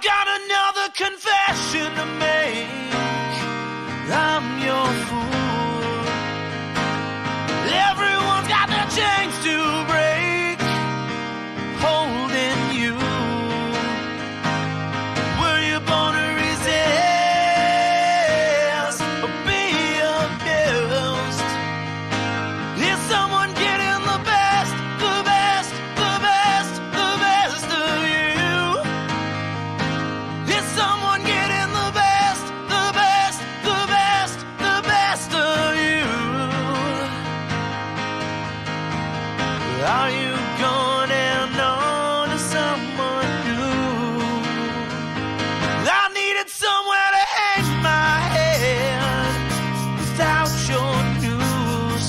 I've got another confession to make. I'm your fool. Everyone's got their chains to break, holding you. Were you born to resist or be abused? Is someone getting the best, the best, the best, the best of you? Is someone getting the best, the best, the best, the best of you? Are you going on to someone new? I needed somewhere to hang my head without your news.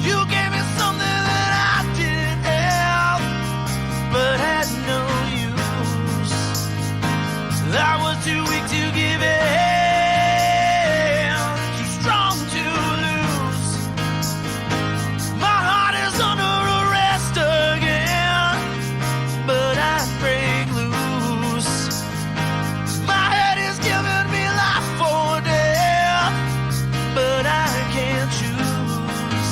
You gave me something that I didn't have, but had no use. I was too weak to give in, too strong to lose. My heart is under arrest again, but I break loose. My head is giving me life or death, but I can't choose.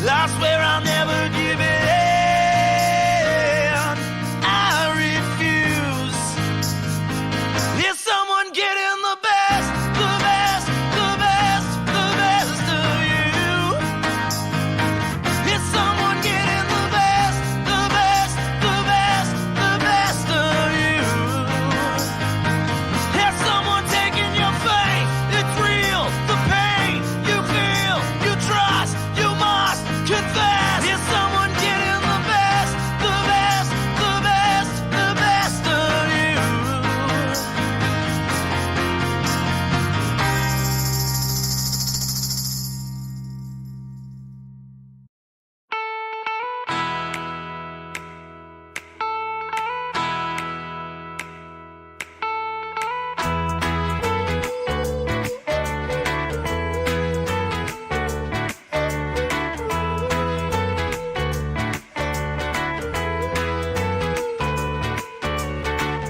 I swear I'll never give in. I refuse. Is someone getting the best, the best, the best, the best of you? Is someone getting the best, the best, the best, the best of you? Is someone taking your faith? It's real, the pain you feel, you trust, you must confess. Is someone getting the best, the best, the best, the best of you?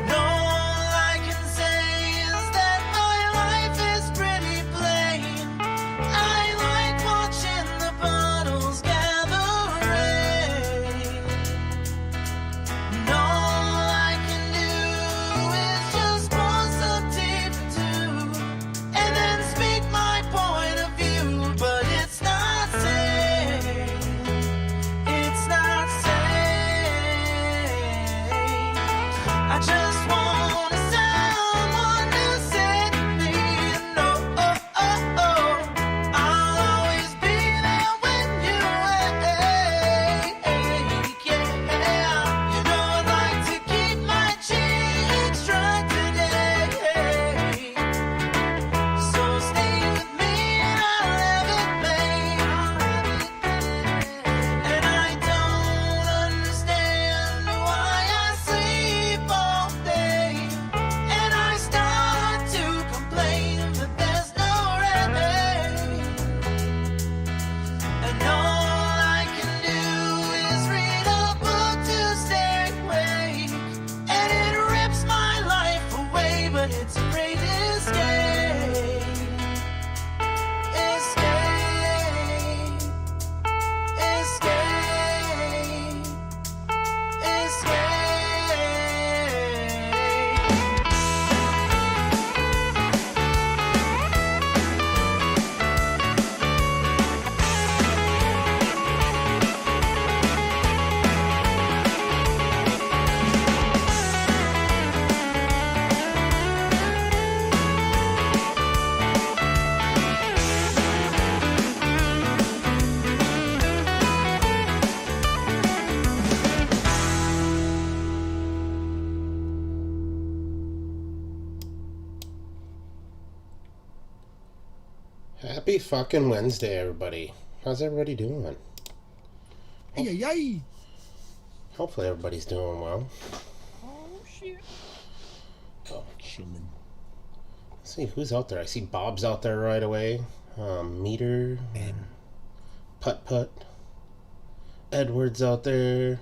All I can say is that my life is pretty plain. I like watching the puddles gather rain. And all I can do is just pour some tea for two, and then speak my point of view. But it's not sane. It's not sane. I just want someone to set me no. I'll always be there when you wake. Yeah, you know I'd like to keep my cheeks dry today. So stay with me and I'll have it made. And I don't understand why I sleep all day, and I start to complain that there's no rain. And all I can do is read a book to stay awake, and it rips my life away, but it's a great escape. Escape. Escape. Happy fucking Wednesday, everybody. How's everybody doing? Hey, hey, Hopefully everybody's doing well. oh shit. Oh, Chilling. let's see who's out there. I see Bob's out there right away. Meter, And Putt Putt, Edward's out there.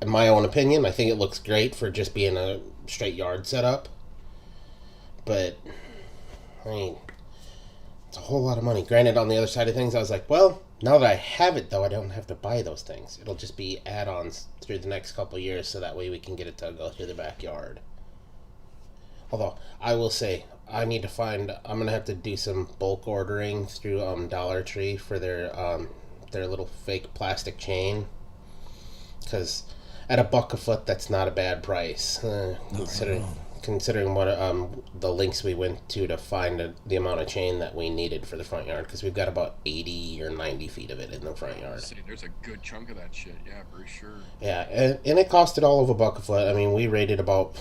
in my own opinion, I think it looks great for just being a straight yard setup. But, I mean, it's a whole lot of money. Granted, on the other side of things, I was like, well, now that I have it, though, I don't have to buy those things. It'll just be add-ons through the next couple of years, so that way we can get it to go through the backyard. Although, I will say, I'm going to have to do some bulk ordering through Dollar Tree for their little fake plastic chain. Because at $1 a foot, that's not a bad price. Considering what the links we went to find the amount of chain that we needed for the front yard, because we've got about 80 or 90 feet of it in the front yard. See, there's a good chunk of that shit, yeah, for sure. Yeah, and it costed all of $1 a foot. I mean, we rated about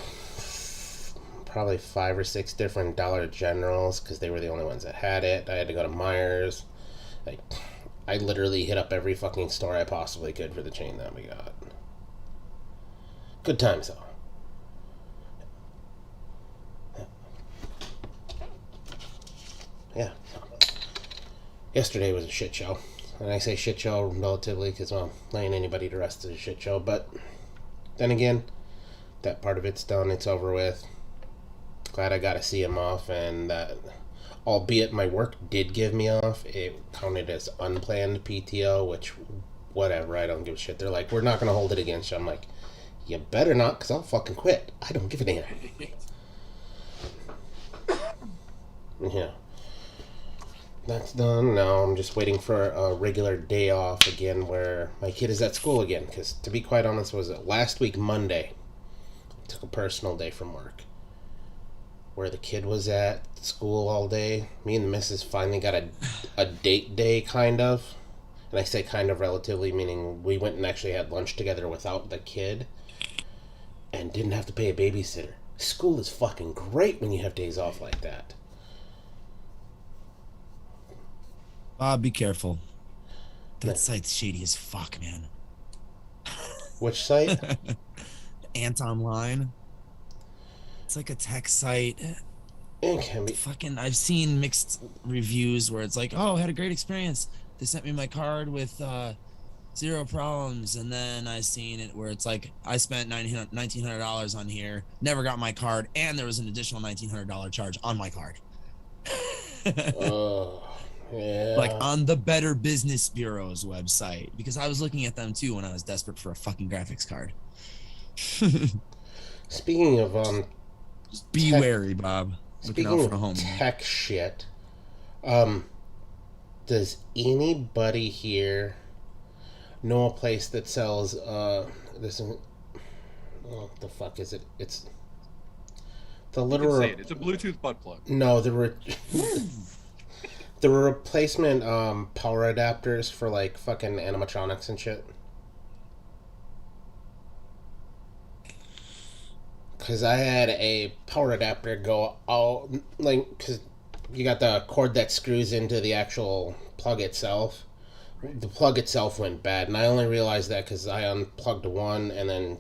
probably 5 or 6 different Dollar Generals because they were the only ones that had it. I had to go to Myers. Like, I literally hit up every fucking store I possibly could for the chain that we got. Good times, though. Yeah. Yesterday was a shit show. And I say shit show relatively because, well, laying anybody to rest is a shit show. But then again, that part of it's done. It's over with. Glad I got to see him off. And that, albeit my work did give me off, it counted as unplanned PTO, which, whatever, I don't give a shit. They're like, we're not going to hold it against you. I'm like, you better not, because I'll fucking quit. I don't give a damn. Yeah. That's done. Now I'm just waiting for a regular day off again where my kid is at school again. Because, to be quite honest, was it last week, Monday? I took a personal day from work. Where the kid was at school all day. Me and the missus finally got a date day, kind of. And I say kind of relatively, meaning we went and actually had lunch together without the kid. And didn't have to pay a babysitter. School is fucking great when you have days off like that. Bob, be careful. That site's shady as fuck, man. Which site? Ant Online. It's like a tech site. It can be. Fucking, I've seen mixed reviews where it's like, oh, I had a great experience. They sent me my card with 0 problems. And then I seen it where it's like, I spent $1,900 on here, never got my card, and there was an additional $1,900 charge on my card. Yeah. Like on the Better Business Bureau's website, because I was looking at them too when I was desperate for a fucking graphics card. Speaking of just be wary, Bob. Looking out for the home. Tech shit. Does anybody here know a place that sells this? What the fuck is it? It's the literal. It's a Bluetooth butt plug. No, the replacement power adapters for like fucking animatronics and shit. Because I had a power adapter go out, like, because you got the cord that screws into the actual plug itself. The plug itself went bad, and I only realized that because I unplugged one and then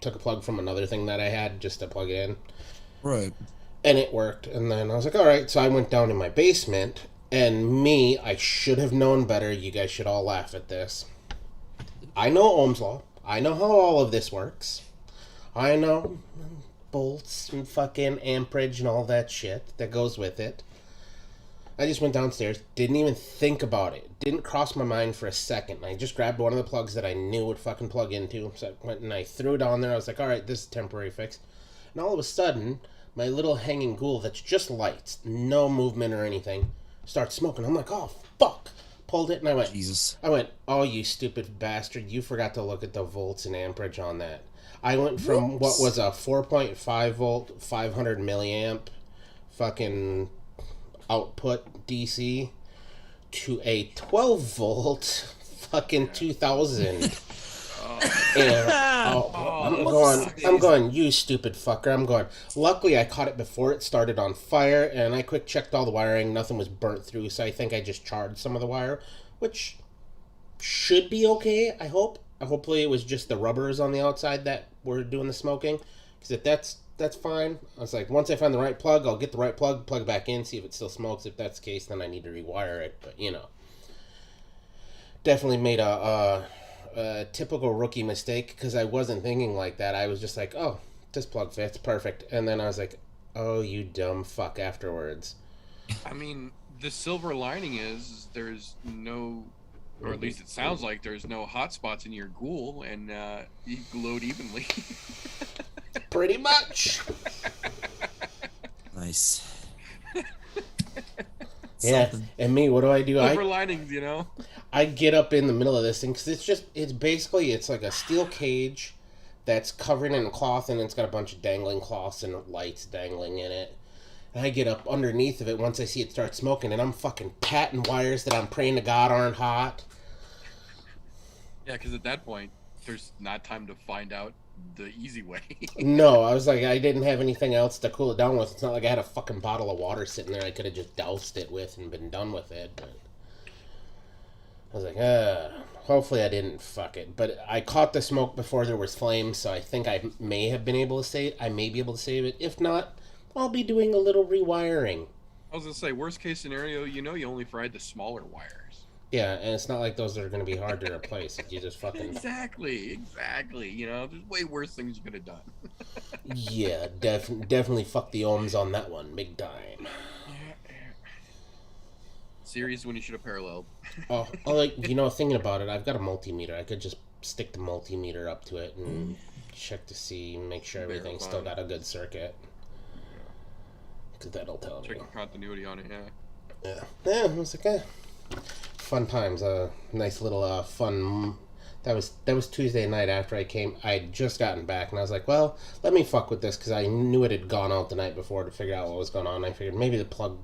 took a plug from another thing that I had just to plug in. Right. And it worked, and then I was like, alright, so I went down in my basement, and I should have known better. You guys should all laugh at this. I know Ohm's Law. I know how all of this works. I know volts and fucking amperage and all that shit that goes with it. I just went downstairs, didn't even think about it. Didn't cross my mind for a second. I just grabbed one of the plugs that I knew would fucking plug into. So I went and I threw it on there. I was like, alright, this is a temporary fix. And all of a sudden, my little hanging ghoul that's just lights, no movement or anything, starts smoking. I'm like, oh, fuck. Pulled it and I went, Jesus. Oh, you stupid bastard. You forgot to look at the volts and amperage on that. I went from what was a 4.5 volt, 500 milliamp fucking output DC to a 12 volt fucking 2000. And I'm going, you stupid fucker. I'm going, luckily I caught it before it started on fire, and I quick checked all the wiring. Nothing was burnt through, so I think I just charred some of the wire, which should be okay, I hope. Hopefully it was just the rubbers on the outside that were doing the smoking, because if that's fine. I was like, once I find the right plug, I'll get the right plug it back in, see if it still smokes. If that's the case, then I need to rewire it, but definitely made a a typical rookie mistake because I wasn't thinking like that. I was just like, oh, this plug fits perfect. And then I was like, oh, you dumb fuck afterwards. I mean, the silver lining is there's no, or at least it sounds like there's no hot spots in your ghoul, and you glowed evenly. Pretty much. Nice. Yeah, Something. and me, what do I do? Silver linings, you know? I get up in the middle of this thing because it's like a steel cage that's covered in cloth and it's got a bunch of dangling cloths and lights dangling in it. And I get up underneath of it once I see it start smoking and I'm fucking patting wires that I'm praying to God aren't hot. Yeah, because at that point, there's not time to find out the easy way. No, I was like, I didn't have anything else to cool it down with. It's not like I had a fucking bottle of water sitting there I could have just doused it with and been done with it. But I was like, hopefully I didn't fuck it. But I caught the smoke before there was flames, so I think I may have been able to save it. I may be able to save it. If not, I'll be doing a little rewiring. I was going to say, worst case scenario, you only fried the smaller wires. Yeah, and it's not like those are going to be hard to replace. You just fucking... Exactly. There's way worse things you could have done. Yeah, definitely fuck the ohms on that one, big time. Series when you should have paralleled. Oh, like, thinking about it, I've got a multimeter. I could just stick the multimeter up to it and check to see, make sure everything's still got a good circuit. Because that'll tell me. Checking continuity on it, yeah. Yeah, I was like, fun times. Nice little fun. That was Tuesday night after I came. I'd just gotten back, and I was like, well, let me fuck with this, because I knew it had gone out the night before to figure out what was going on. I figured maybe the plug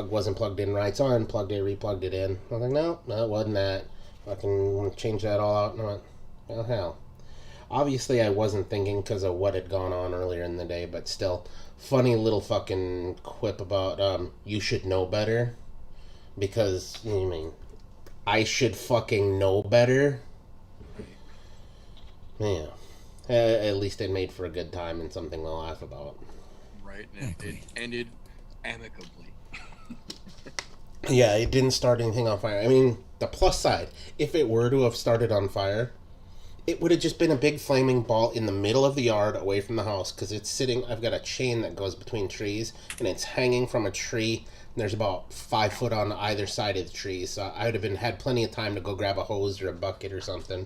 wasn't plugged in right, so I unplugged it, replugged it in. I was like, no, it wasn't that. Fucking change that all out. And I went, well, hell. Obviously, I wasn't thinking because of what had gone on earlier in the day, but still, funny little fucking quip about you should know better. Because, I should fucking know better. Yeah. At least it made for a good time and something to laugh about. Right, and it ended amicably. Yeah, it didn't start anything on fire. I mean, the plus side, if it were to have started on fire, it would have just been a big flaming ball in the middle of the yard away from the house, because it's sitting, I've got a chain that goes between trees, and it's hanging from a tree. There's about 5 foot on either side of the tree, so I would have had plenty of time to go grab a hose or a bucket or something.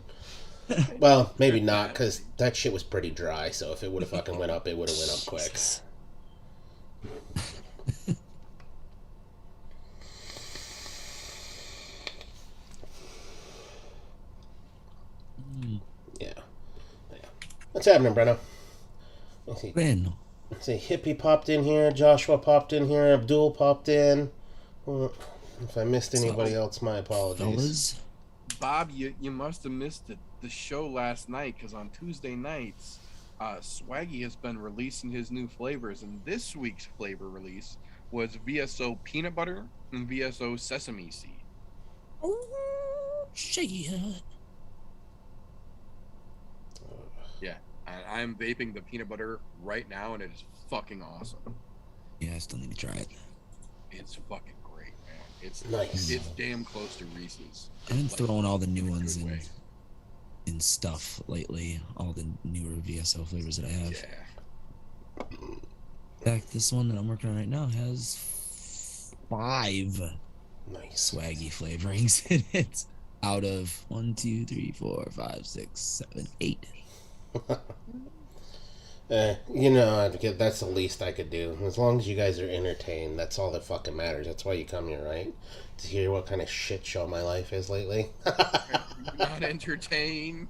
Well, maybe not, because that shit was pretty dry, so if it would have fucking went up, it would have went up quick. Yeah. What's happening, Brenno? Let's see. Let's see, Hippie popped in here, Joshua popped in here, Abdul popped in. Well, if I missed anybody else, my apologies. Fellas? Bob, you must have missed the show last night, because on Tuesday nights, Swaggy has been releasing his new flavors, and this week's flavor release was VSO peanut butter and VSO sesame seed. Oh, shit. Yeah, I'm vaping the peanut butter right now, and it is fucking awesome. Yeah, I still need to try it. It's fucking great, man. It's nice. It's damn close to Reese's. I've been throwing all the new ones in stuff lately. All the newer VSO flavors that I have. Yeah. In fact, this one that I'm working on right now has 5 nice swaggy flavorings in it. Out of 1, 2, 3, 4, 5, 6, 7, 8. That's the least I could do. As long as you guys are entertained, that's all that fucking matters. That's why you come here, right? To hear what kind of shit show my life is lately. Not entertained.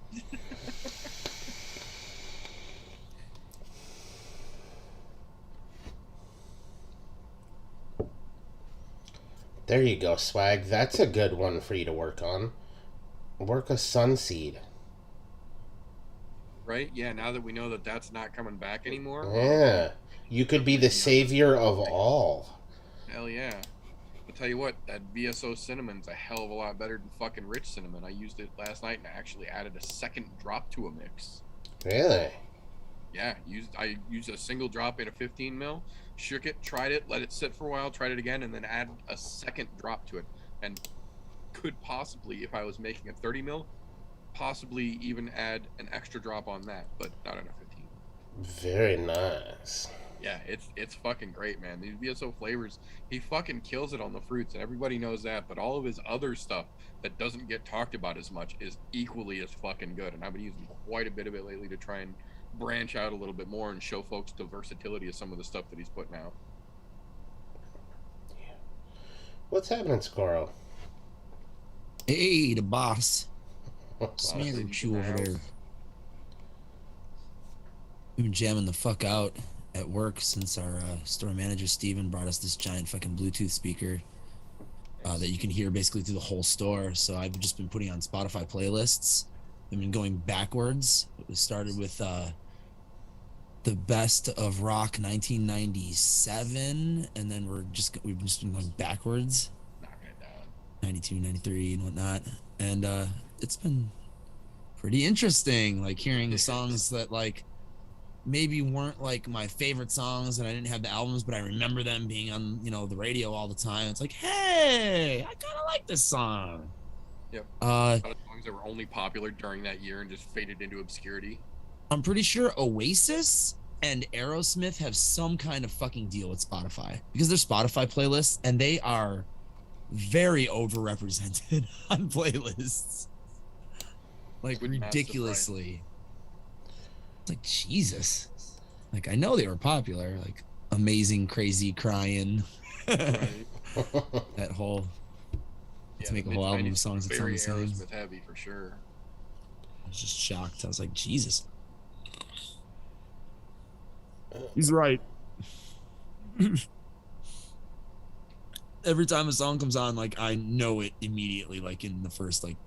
There you go, Swag. That's a good one for you to work on. Work a sunseed. Right? Yeah, now that we know that that's not coming back anymore. Yeah. You could be the savior of all. Hell yeah. I'll tell you what, that VSO cinnamon's a hell of a lot better than fucking rich cinnamon. I used it last night and I actually added a second drop to a mix. Really? Yeah, I used a single drop in a 15 mil, shook it, tried it, let it sit for a while, tried it again, and then add a second drop to it. And could possibly, if I was making a 30 mil, possibly even add an extra drop on that, but not enough 15. Very nice. Yeah, it's fucking great, man. These VSO flavors, he fucking kills it on the fruits, and everybody knows that. But all of his other stuff that doesn't get talked about as much is equally as fucking good. And I've been using quite a bit of it lately to try and branch out a little bit more and show folks the versatility of some of the stuff that he's putting out. What's happening, Squirrel? Hey, the boss. Sandwich you over there. We've been jamming the fuck out at work since our store manager Steven brought us this giant fucking Bluetooth speaker that you can hear basically through the whole store. So I've just been putting on Spotify playlists. I've been going backwards. It started with the best of rock 1997, and then we've just been going backwards. Knocking it down. 92, 93, and whatnot. And it's been pretty interesting, like hearing the songs that like maybe weren't like my favorite songs, and I didn't have the albums, but I remember them being on, you know, the radio all the time. It's like, hey, I kind of like this song. Yep. A lot of songs that were only popular during that year and just faded into obscurity. I'm pretty sure Oasis and Aerosmith have some kind of fucking deal with Spotify because they're Spotify playlists, and they are very overrepresented on playlists. Like ridiculously. It's like, Jesus. Like, I know they were popular, like Amazing, Crazy, Crying. Right. That whole Yeah, to make a the whole album of mid-nineties songs that very sound the same. Aerosmith heavy for sure. I was just shocked. I was like, Jesus. He's right. Every time a song comes on, like, I know it immediately, like in the first like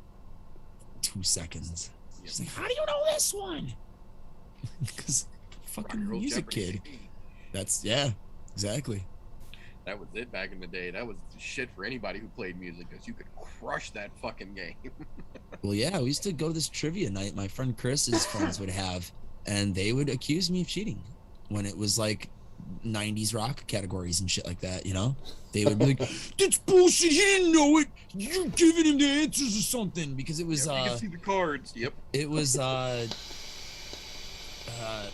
2 seconds. She's like, how do you know this one? Because fucking Rock and Roll music Jeopardy. kid. That's, yeah, exactly. That was it back in the day. That was the shit for anybody who played music, because you could crush that fucking game. Well, yeah, we used to go to this trivia night my friend Chris's friends would have, and they would accuse me of cheating when it was like 90s rock categories and shit like that, you know? They would be like, that's bullshit, he didn't know it, you're giving him the answers or something, because it was you can see the cards. Yep. it was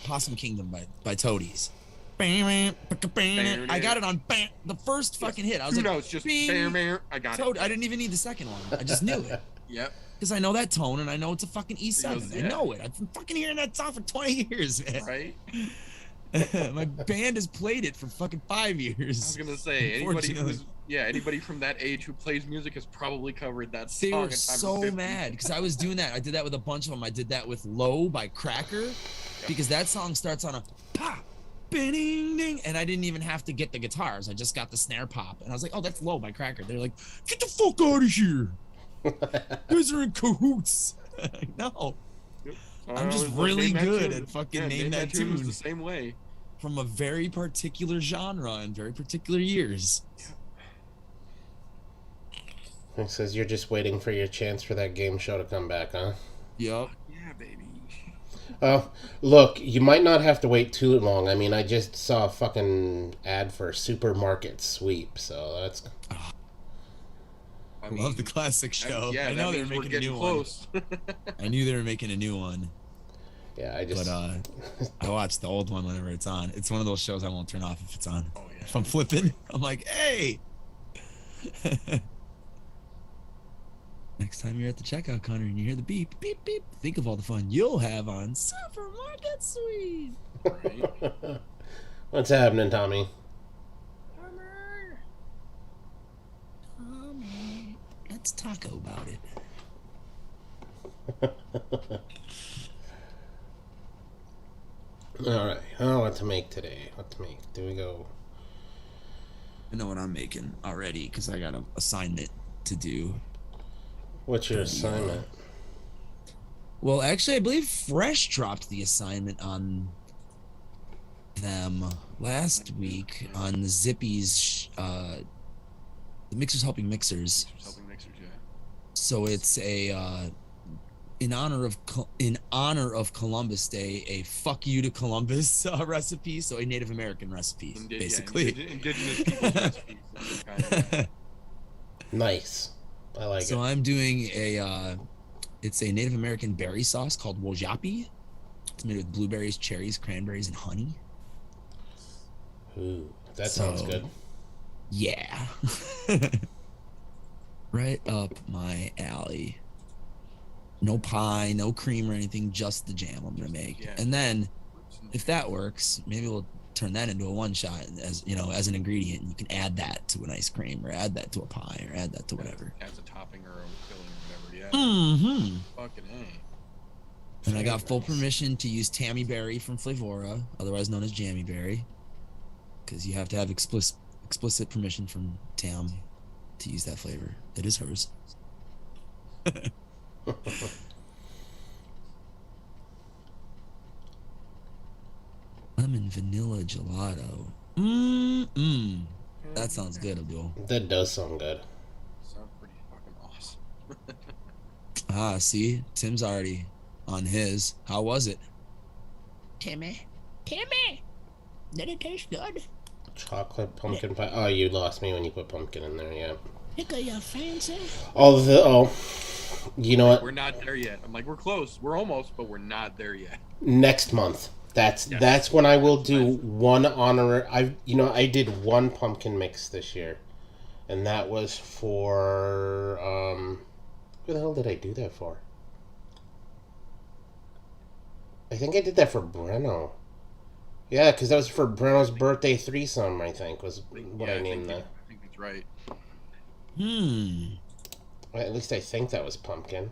Possum Kingdom by Toadies. I got it on the first fucking hit. I was Who like, knows? Just bing, I got Toad. it. I didn't even need the second one. I just knew it. Yep. Because I know that tone and I know it's a fucking E7. Yeah. I know it. I've been fucking hearing that song for 20 years, man. Right. My band has played it for fucking 5 years. I was gonna say anybody from that age who plays music has probably covered that song. They were at times so 50. mad because I was doing that. I did that with a bunch of them. I did that with Low by Cracker because that song starts on a pop, ding, ding, and I didn't even have to get the guitars. I just got the snare pop, and I was like, "Oh, that's Low by Cracker." They're like, "Get the fuck out of here! You guys are in cahoots." No, I'm just really good at fucking name that tune the same way. from a very particular genre and very particular years. It says you're just waiting for your chance for that game show to come back, huh? Yup. Yeah, baby. Look, you might not have to wait too long. I mean, I just saw a fucking ad for Supermarket Sweep, so that's... I love the classic show. Yeah, I know they were we're making a getting new close. one. I knew they were making a new one. Yeah, I just... But I watch the old one whenever it's on. It's one of those shows I won't turn off if it's on. Oh yeah. If I'm flipping, I'm like, hey. Next time you're at the checkout counter and you hear the beep, beep, beep, think of all the fun you'll have on Supermarket Sweep. Right. What's happening, Tommy? Tommy, let's talk about it. All right. Oh, what to make today? What to make? Do we go? I know what I'm making already because I got an assignment to do. What's your assignment? Well, actually, I believe Fresh dropped the assignment on them last week on the Zippy's, the Mixers Helping Mixers. Helping mixers, yeah. So it's a in honor of Columbus Day, a fuck you to Columbus recipe. So a Native American recipe, basically. Yeah, indigenous people's recipes. Kind of. Nice. I like So it. I'm doing a It's a Native American berry sauce called wojapi. It's made with blueberries, cherries, cranberries, and honey. Ooh, that sounds good. Yeah. Right up my alley. No pie, no cream or anything, just the jam I'm gonna make. Yeah. And then if that works, maybe we'll turn that into a one shot as as an ingredient. You can add that to an ice cream or add that to a pie or add that to whatever. As a topping or a filling or whatever, yeah. Mm-hmm. Fucking A. And I got full permission to use Tammy Berry from Flavora, otherwise known as Jammy Berry, because you have to have explicit permission from Tam to use that flavor. It is hers. Lemon vanilla gelato. That sounds good, Abdul. That does sound good. Sounds pretty fucking awesome. See, Tim's already on his. How was it? Timmy, did it taste good? Chocolate pumpkin pie. Oh, you lost me when you put pumpkin in there. Yeah. Look at your fancy. You know what? We're not there yet. I'm like, we're close. We're almost, but we're not there yet. Next month. That's when I will do one honor. I did one pumpkin mix this year, and that was for who the hell did I do that for? I think I did that for Breno. Yeah, because that was for Breno's birthday threesome. I think was what I named that. I think that's right. Well, at least I think that was pumpkin.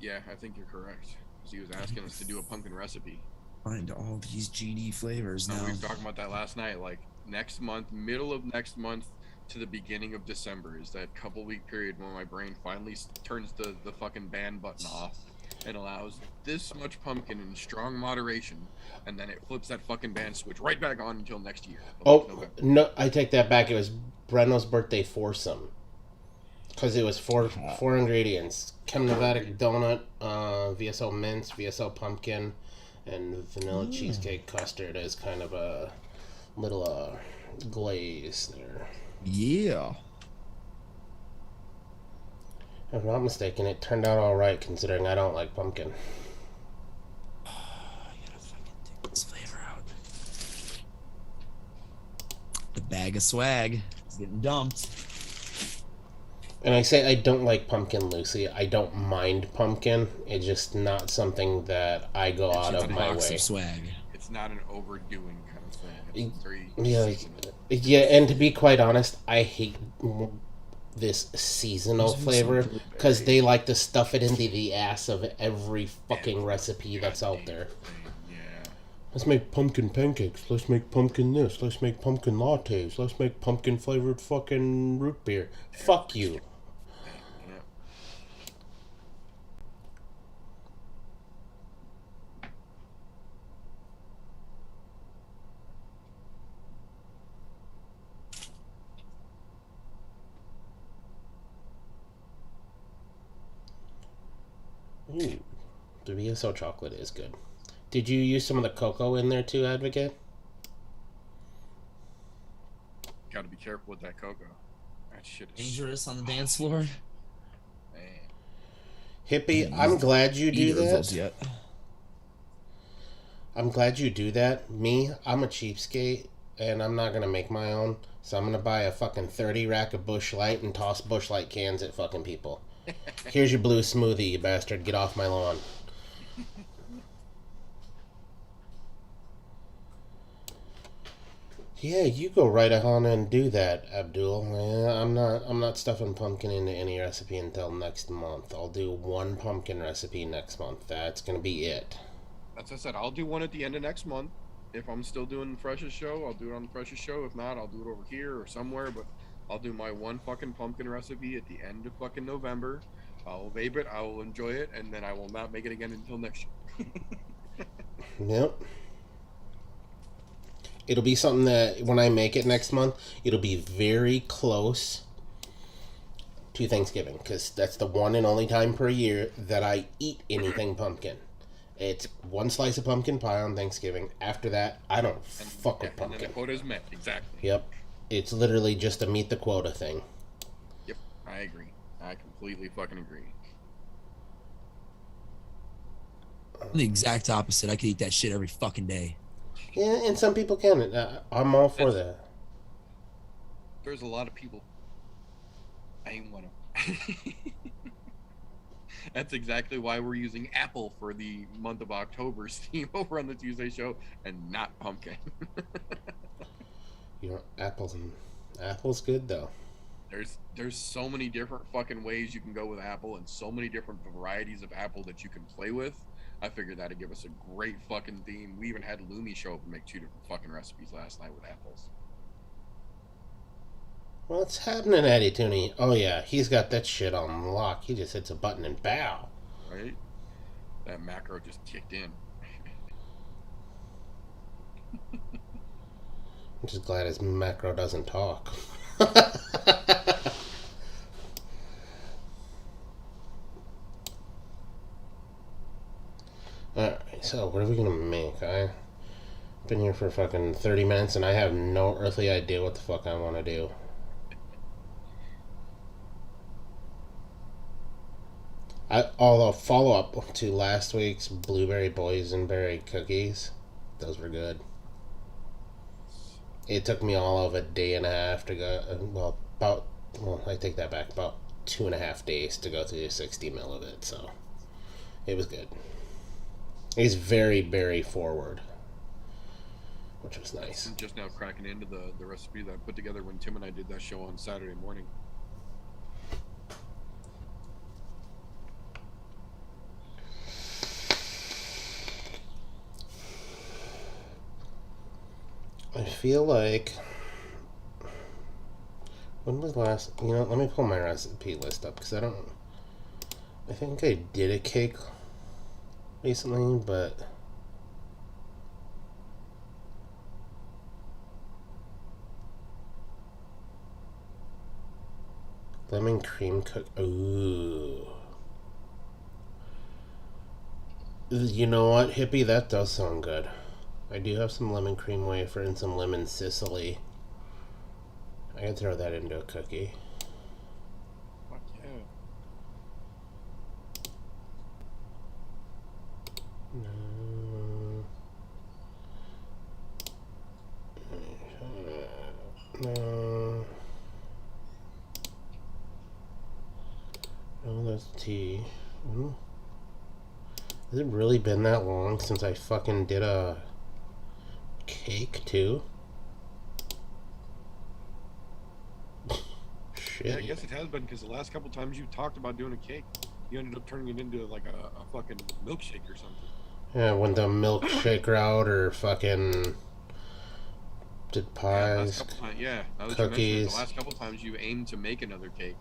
Yeah, I think you're correct. Because he was asking us to do a pumpkin recipe. Find all these GD flavors now. We were talking about that last night. Like next month, middle of next month to the beginning of December is that couple week period when my brain finally turns the fucking ban button off and allows this much pumpkin in strong moderation, and then it flips that fucking ban switch right back on until next year. No, I take that back. It was Breno's birthday foursome. Because it was four ingredients: Chemovatic donut, VSO mince, VSO pumpkin, and vanilla cheesecake custard as kind of a little glaze there. Yeah. If I'm not mistaken, it turned out all right considering I don't like pumpkin. I gotta fucking take this flavor out. The bag of swag is getting dumped. And I say I don't like pumpkin loosely. I don't mind pumpkin. It's just not something that I go out of my way. Of swag. It's not an overdoing kind of thing. It's very seasonal. Yeah, and to be quite honest, I hate this seasonal flavor because they like to stuff it into the ass of every fucking recipe that's out there. Yeah. Let's make pumpkin pancakes. Let's make pumpkin this. Let's make pumpkin lattes. Let's make pumpkin flavored fucking root beer. Fuck you. Ooh, the VSO chocolate is good. Did you use some of the cocoa in there too, Advocate? Gotta be careful with that cocoa. That shit is Dangerous on the dance floor. Man. Hippie, I'm glad you do Either of that. those yet. I'm glad you do that. Me, I'm a cheapskate, and I'm not gonna make my own. So I'm gonna buy a fucking 30 rack of Busch Light and toss Busch Light cans at fucking people. Here's your blue smoothie, you bastard. Get off my lawn. Yeah, you go right on and do that, Abdul. Yeah, I'm not stuffing pumpkin into any recipe until next month. I'll do one pumpkin recipe next month. That's gonna be it. As I said, I'll do one at the end of next month. If I'm still doing the freshest show, I'll do it on the freshest show. If not, I'll do it over here or somewhere. But I'll do my one fucking pumpkin recipe at the end of fucking November. I'll vape it, I will enjoy it, and then I will not make it again until next year. Yep. It'll be something that when I make it next month, it'll be very close to Thanksgiving because that's the one and only time per year that I eat anything pumpkin. It's one slice of pumpkin pie on Thanksgiving. After that, I don't fuck with And then pumpkin. the quota is met, exactly. Yep. It's literally just a meet the quota thing. Yep, I agree. I completely fucking agree. I'm the exact opposite. I could eat that shit every fucking day. Yeah, and some people can. I'm all for that. There's a lot of people. I ain't one of them. That's exactly why we're using apple for the month of October's theme over on the Tuesday show and not pumpkin. You know, apple's good though. There's so many different fucking ways you can go with apple and so many different varieties of apple that you can play with. I figured that'd give us a great fucking theme. We even had Lumi show up and make 2 different fucking recipes last night with apples. What's happening, Eddie Tooney? Oh yeah, he's got that shit on lock. He just hits a button and bow. Right? That macro just kicked in. I'm just glad his macro doesn't talk. Alright, so what are we gonna make? I've been here for fucking 30 minutes and I have no earthly idea what the fuck I want to do. Although follow up to last week's blueberry boysenberry cookies, those were good. It took me all of a day and a half to go. I take that back. About 2.5 days to go through 60 mil of it. So it was good. He's very, very forward, which was nice. I'm just now cracking into the recipe that I put together when Tim and I did that show on Saturday morning. I feel like when was the last? You know, let me pull my recipe list up because I think I did a cake recently, but lemon cream cook. Ooh. You know what, hippie? That does sound good. I do have some lemon cream wafer and some lemon Sicily. I can throw that into a cookie. Fuck yeah. No. Oh, that's tea. Has it really been that long since I fucking did a cake too? Shit. Yeah, I guess it has been because the last couple times you talked about doing a cake, you ended up turning it into like a fucking milkshake or something. Yeah, went the milkshake route or fucking did pies, Yeah, now that you mention it, cookies. the last couple times you aimed to make another cake.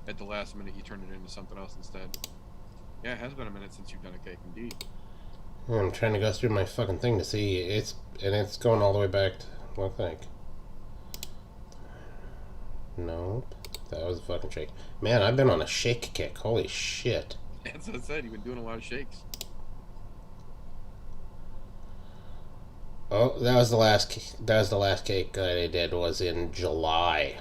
At the last minute, you turned it into something else instead. Yeah, it has been a minute since you've done a cake, indeed. Yeah, I'm trying to go through my fucking thing to see it's going all the way back to look like. Nope, that was a fucking shake. Man, I've been on a shake kick. Holy shit. That's what I said. You've been doing a lot of shakes. Oh, that was the last cake that I did was in July.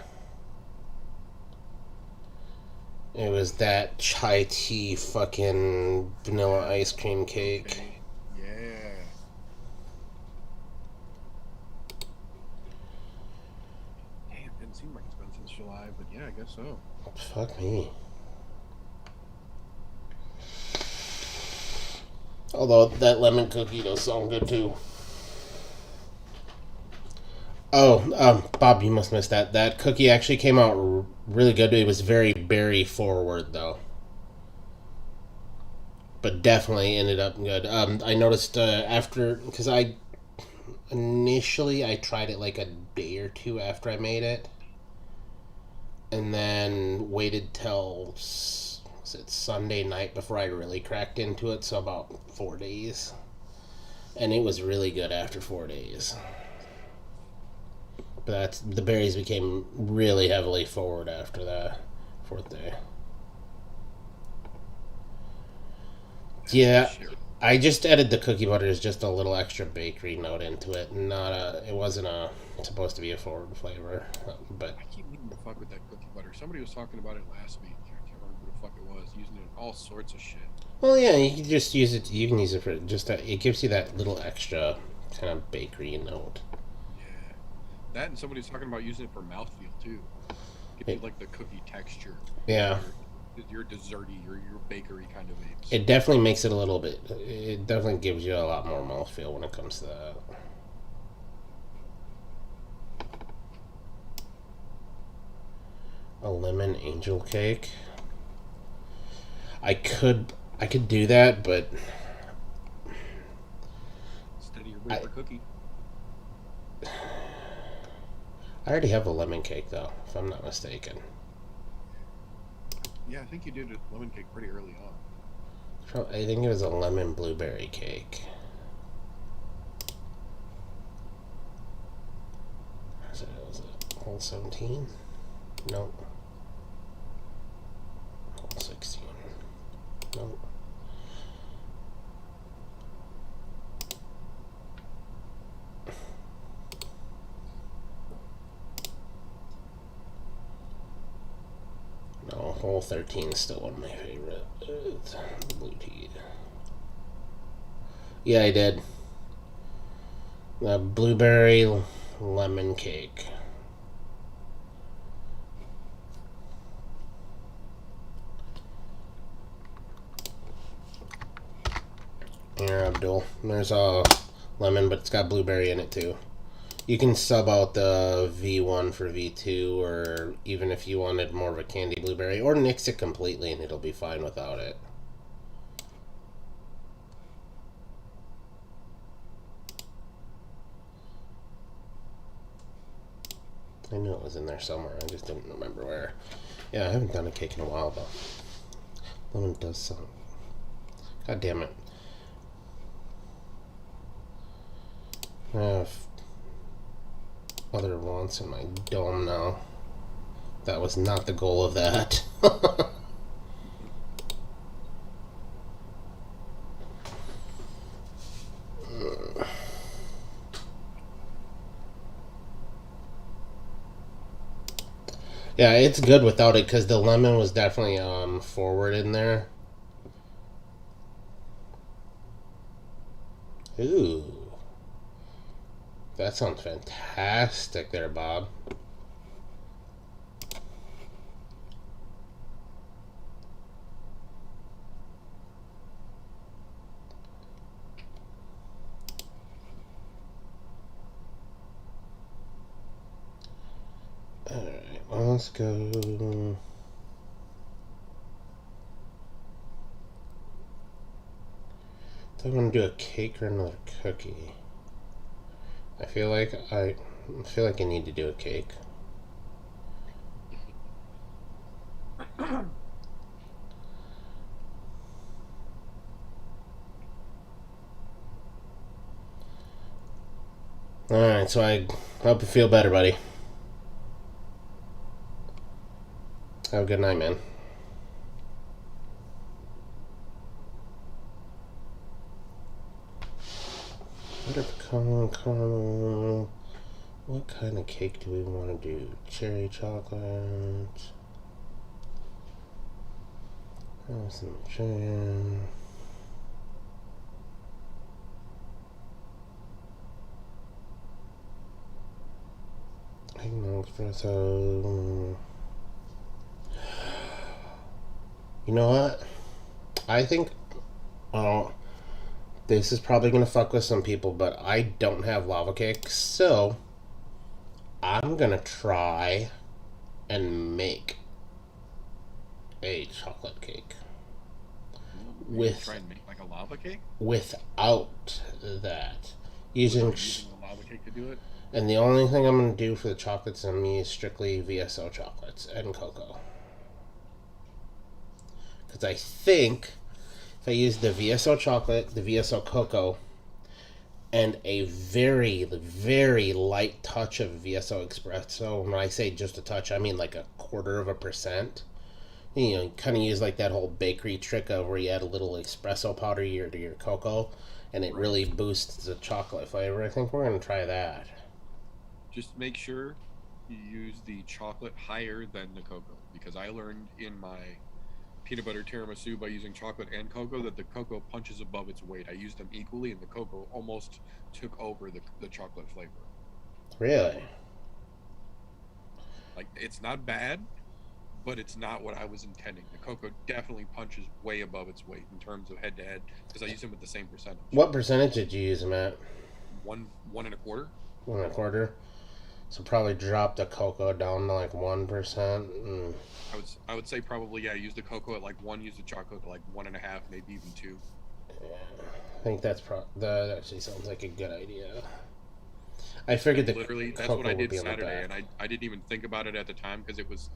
It was that chai tea fucking vanilla ice cream cake. Okay. Yeah. Damn, didn't seem like it's been since July, but yeah, I guess so. Fuck me. Although that lemon cookie does sound good too. Oh, Bob, you must miss that. That cookie actually came out really good. It was very berry forward though, but definitely ended up good. I noticed after because I tried it like a day or two after I made it, and then waited till was it Sunday night before I really cracked into it. So about 4 days, and it was really good after 4 days. But the berries became really heavily forward after the 4th day. Yeah, I just added the cookie butter as just a little extra bakery note into it. It wasn't supposed to be a forward flavor, but I keep needing to fuck with that cookie butter. Somebody was talking about it last week. I can't remember who the fuck it was. Using it in all sorts of shit. Well, yeah, you can just use it. You can use it for just that. It gives you that little extra kind of bakery note. Yeah. That and somebody's talking about using it for mouthfeel too. Gives you It, like the cookie texture. yeah, Your desserty or your bakery kind of vapes. it definitely makes it a little bit. It definitely gives you a lot more mouthfeel when it comes to that. A lemon angel cake. I could do that, but Instead of your I wafer cookie. I already have a lemon cake though, if I'm not mistaken. Yeah, I think you did a lemon cake pretty early on. I think it was a lemon blueberry cake. Was it hole 17? Nope. Hole 16. Nope. No, hole 13 is still one of my favorite. It's blue tea. Yeah, I did. The blueberry lemon cake. Here, Abdul. There's a lemon, but it's got blueberry in it too. You can sub out the V1 for V2, or even if you wanted more of a candy blueberry, or nix it completely and it'll be fine without it. I knew it was in there somewhere, I just didn't remember where. Yeah, I haven't done a cake in a while though. Lemon does sound. God damn it. I have other wants in my dome now. That was not the goal of that. Yeah, it's good without it because the lemon was definitely forward in there. Ooh. That sounds fantastic there, Bob. Alright, let's go. Do I want to do a cake or another cookie? I feel like I need to do a cake. Alright, so I hope you feel better, buddy. Have a good night, man. Butter pecan, caramel. What kind of cake do we want to do? Cherry chocolate. Oh, some jam. Eggnog espresso. You know what? I think. Oh, this is probably gonna fuck with some people, but I don't have lava cakes, so I'm gonna try and make a chocolate cake with try and make like a lava cake without that using a lava cake to do it. and the only thing I'm gonna do for the chocolates in me is strictly VSO chocolates and cocoa, because I think if I use the VSO chocolate, the VSO cocoa, and a very, very light touch of VSO espresso. When I say just a touch, I mean like a 1/4%. You know, kind of use like that whole bakery trick of where you add a little espresso powder to your cocoa, and it really boosts the chocolate flavor. I think we're gonna try that. Just make sure you use the chocolate higher than the cocoa, because I learned in my peanut butter tiramisu by using chocolate and cocoa that the cocoa punches above its weight. I used them equally, and the cocoa almost took over the chocolate flavor. Really? Like, it's not bad, but it's not what I was intending. The cocoa definitely punches way above its weight in terms of head to head because I used them with the same percentage. What percentage did you use them at? One and a quarter. 1.25. So probably drop the cocoa down to like 1%. I would say probably, yeah, use the cocoa at like 1, use the chocolate at like 1.5, maybe even 2. Yeah, I think that actually sounds like a good idea. I figured That's what I did Saturday, and I didn't even think about it at the time because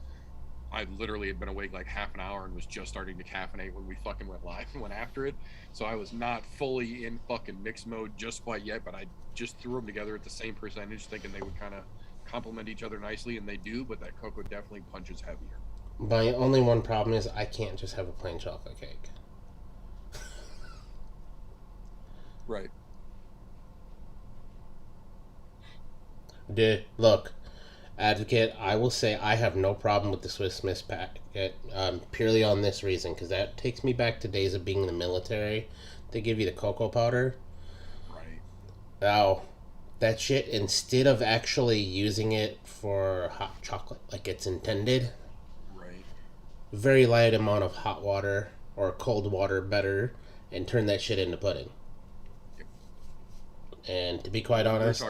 I literally had been awake like half an hour and was just starting to caffeinate when we fucking went live and went after it. So I was not fully in fucking mix mode just quite yet, but I just threw them together at the same percentage, thinking they would kind of complement each other nicely, and they do, but that cocoa definitely punches heavier. My only one problem is I can't just have a plain chocolate cake. Right. Look, advocate, I will say I have no problem with the Swiss Miss packet, purely on this reason, because that takes me back to days of being in the military. They give you the cocoa powder. Right. Now, that shit, instead of actually using it for hot chocolate like it's intended, Right. very light amount of hot water or cold water better, and turn that shit into pudding. Yep. And to be quite honest,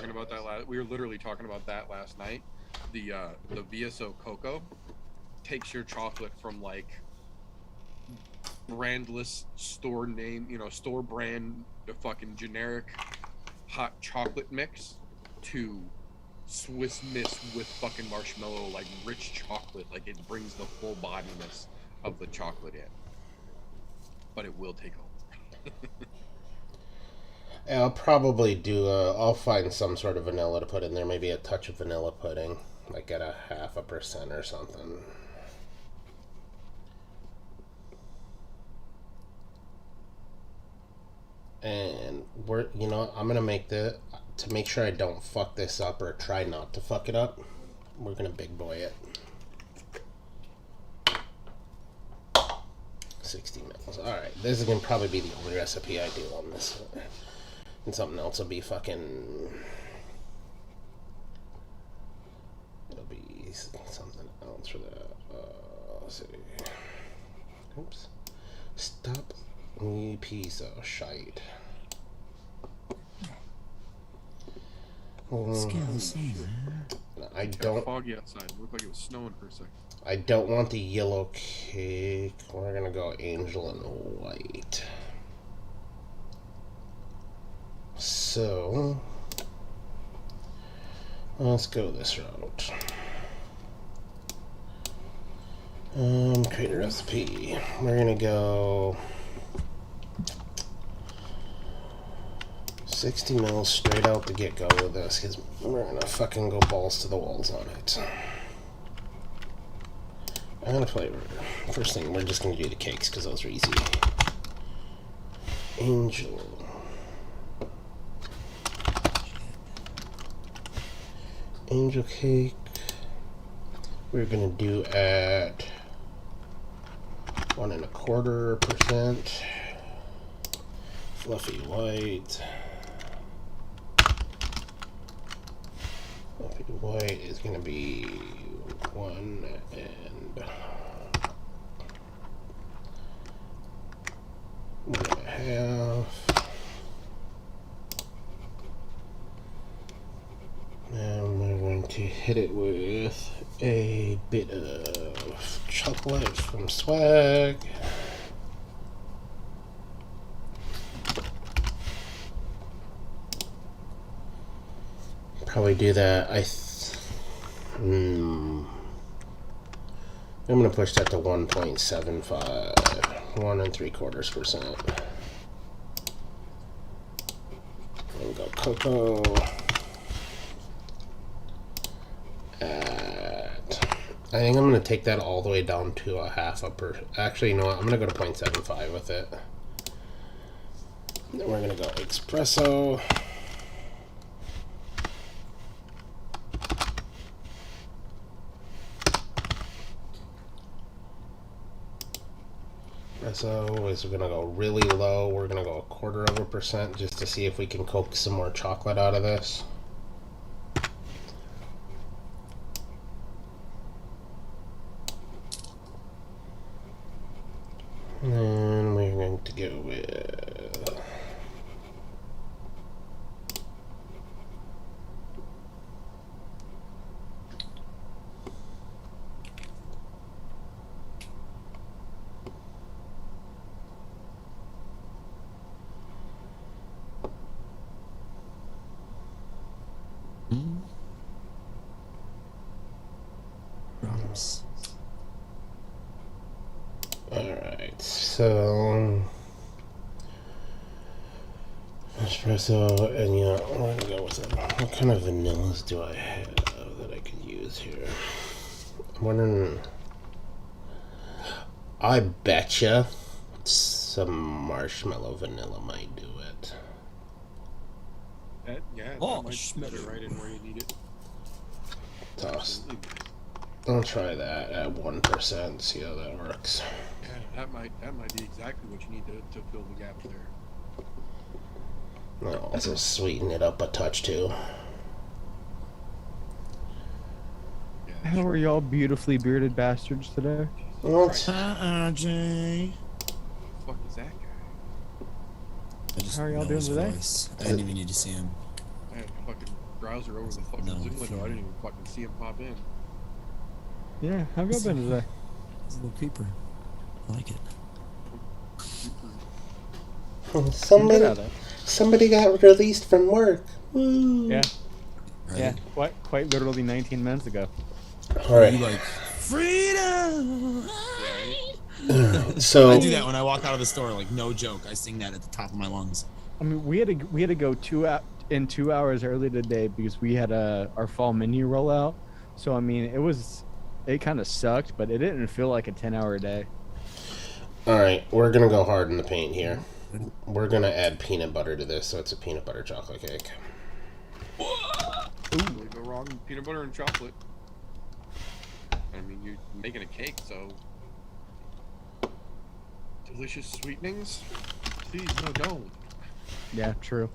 we were literally talking about that last night. The VSO cocoa takes your chocolate from like brandless store name, store brand, the fucking generic hot chocolate mix to Swiss Miss with fucking marshmallow, like rich chocolate. Like, it brings the full bodiness of the chocolate in, but it will take over. I'll probably do I'll find some sort of vanilla to put in there, maybe a touch of vanilla pudding, like at 0.5% or something. And I'm gonna make to make sure I don't fuck this up or try not to fuck it up. We're gonna big boy it. 60 mils. Alright, this is gonna probably be the only recipe I do on this. And something else will be fucking... It'll be something else for that. Let's see. Oops. Stop, you piece of shite. I don't... foggy outside. It looked like it was snowing for a second. I don't want the yellow cake. We're gonna go angel and white. So let's go this route. Create a recipe. We're gonna go 60 mils straight out the get-go with this, because we're gonna fucking go balls to the walls on it. And a flavor. First thing, we're just gonna do the cakes because those are easy. Angel. Angel cake. We're gonna do at 1.25%. Fluffy white. Fluffy white is gonna be 1.5. And we're going to hit it with a bit of chocolate from Swag. Probably do that. I'm gonna push that to 1.75, 1.75%. And go cocoa. I think I'm gonna take that all the way down to 0.5%. Actually, you know what? I'm gonna go to 0.75 with it. Then we're gonna go espresso. espresso is we're gonna go really low. We're gonna go 1/4% just to see if we can coax some more chocolate out of this. And then we're going to go with Alright, so espresso, and yeah, we're gonna go with it. What kind of vanillas do I have that I could use here? I'm wondering. I betcha some marshmallow vanilla might do it. That might better right in where you need it. Toss. I'll try that at 1%. See how that works. Yeah, that might be exactly what you need to fill the gap there. I'll also sweeten it up a touch too. Yeah, How are y'all beautifully bearded bastards today? What? Jay. What the fuck is that guy? I just How are y'all know doing his today? voice. I didn't even need to see him. I had a fucking browser over the fucking No, Zoom window. I didn't even fucking see him pop in. Yeah, how have y'all been today? He's a little creeper. I like it. Somebody, Good at it. somebody got released from work. Woo. Yeah, Right? yeah, quite literally 19 minutes ago. All right. You like freedom. So I do that when I walk out of the store. Like no joke. I sing that at the top of my lungs. I mean, we had to go 2 hours early today because we had our fall menu rollout. So I mean, it kind of sucked, but it didn't feel like a 10-hour day. All right, we're gonna go hard in the paint here. We're gonna add peanut butter to this, so it's a peanut butter chocolate cake. Really go wrong with peanut butter and chocolate. I mean, you're making a cake, so delicious sweetenings. Please, no, don't. Yeah, true.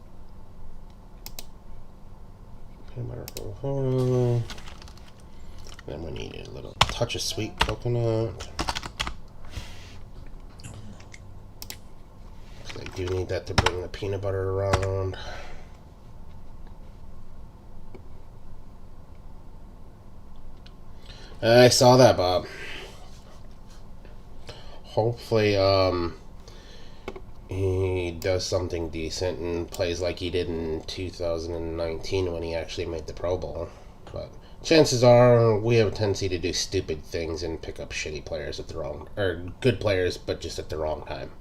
Peanut butter. Then we need a little touch of sweet coconut. I do need that to bring the peanut butter around. I saw that, Bob. Hopefully, he does something decent and plays like he did in 2019 when he actually made the Pro Bowl. But chances are we have a tendency to do stupid things and pick up shitty players at the wrong, or good players, but just at the wrong time.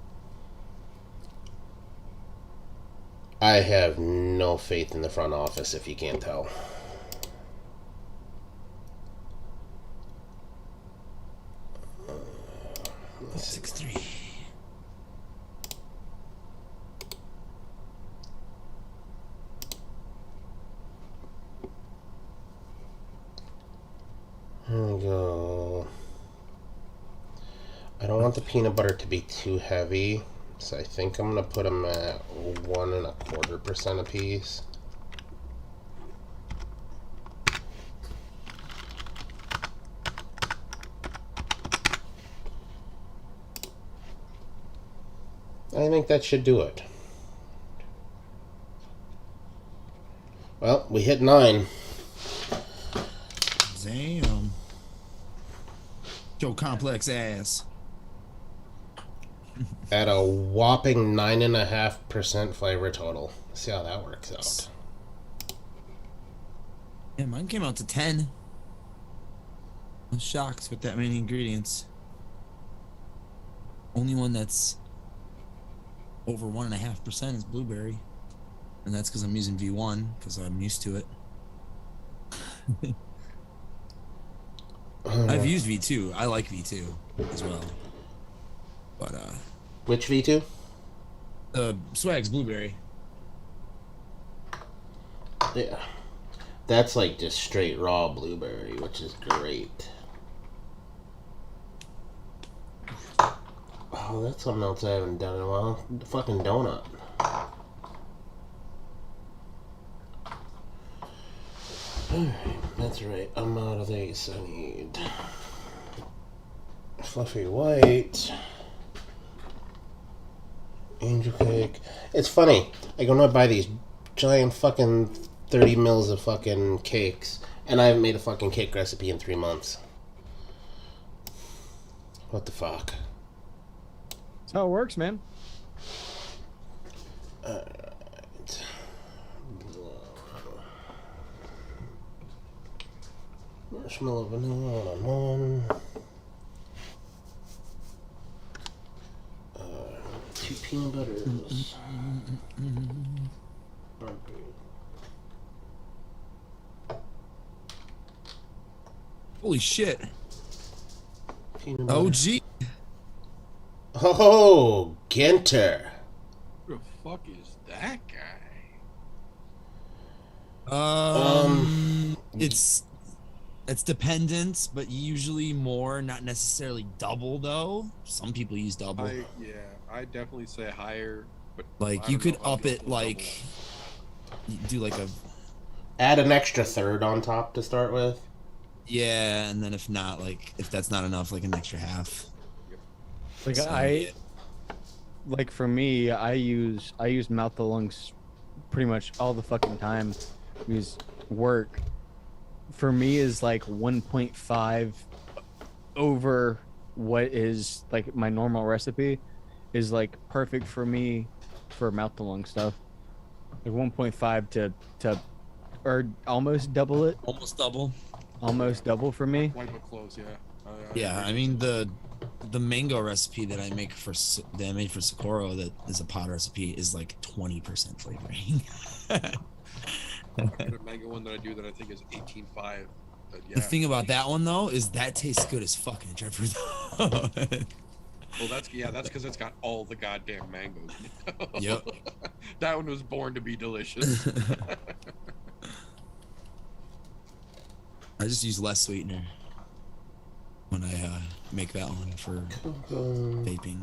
I have no faith in the front office, if you can't tell. Let's see. 6-3. Here we go. I don't want the peanut butter to be too heavy, so I think I'm gonna put them at 1.25% a piece. I think that should do it. Well, we hit 9. Damn. Joe complex ass. At a whopping 9.5% flavor total. See how that works out. Yeah, mine came out to 10. I was shocked with that many ingredients. Only one that's over 1.5% is blueberry. And that's because I'm using V1 because I'm used to it. I've used V2. I like V2 as well. But Which V2? Swag's blueberry. Yeah. That's like just straight raw blueberry, which is great. Oh, Oh, that's something else I haven't done in a while. The fucking donut. Alright, that's right. I'm out of these. I need fluffy white. Angel cake. It's funny. I go and I buy these giant fucking 30 mils of fucking cakes, and I haven't made a fucking cake recipe in 3 months. What the fuck? That's how it works, man. Alright. Marshmallow vanilla on one. 2 peanut butters. Holy shit. Peanut butter. OG. Oh, Genter. Who the fuck is that guy? It's dependent, but usually more, not necessarily double though. Some people use double. I definitely say higher, but Like I you don't know could if I'd up go it full like you do like a Add an extra third on top to start with. yeah, and then if not, like if that's not enough, like an extra half. Like So, I, like for me, I use mouth to lungs pretty much all the fucking time because work for me is like 1.5 over what is like my normal recipe is like perfect for me for mouth to lung stuff. Like 1.5 to or almost double it. almost double. Almost double for me. Wipe it close, yeah. Yeah, I mean the mango recipe that I make that I made for Socorro that is a pod recipe is like 20% flavoring. The mango one that I do that I think is 18.5. Yeah. The thing about that one though is that tastes good as fucking Trevor. Well, that's because it's got all the goddamn mangoes. Yep. That one was born to be delicious. I just use less sweetener when I make that one for vaping,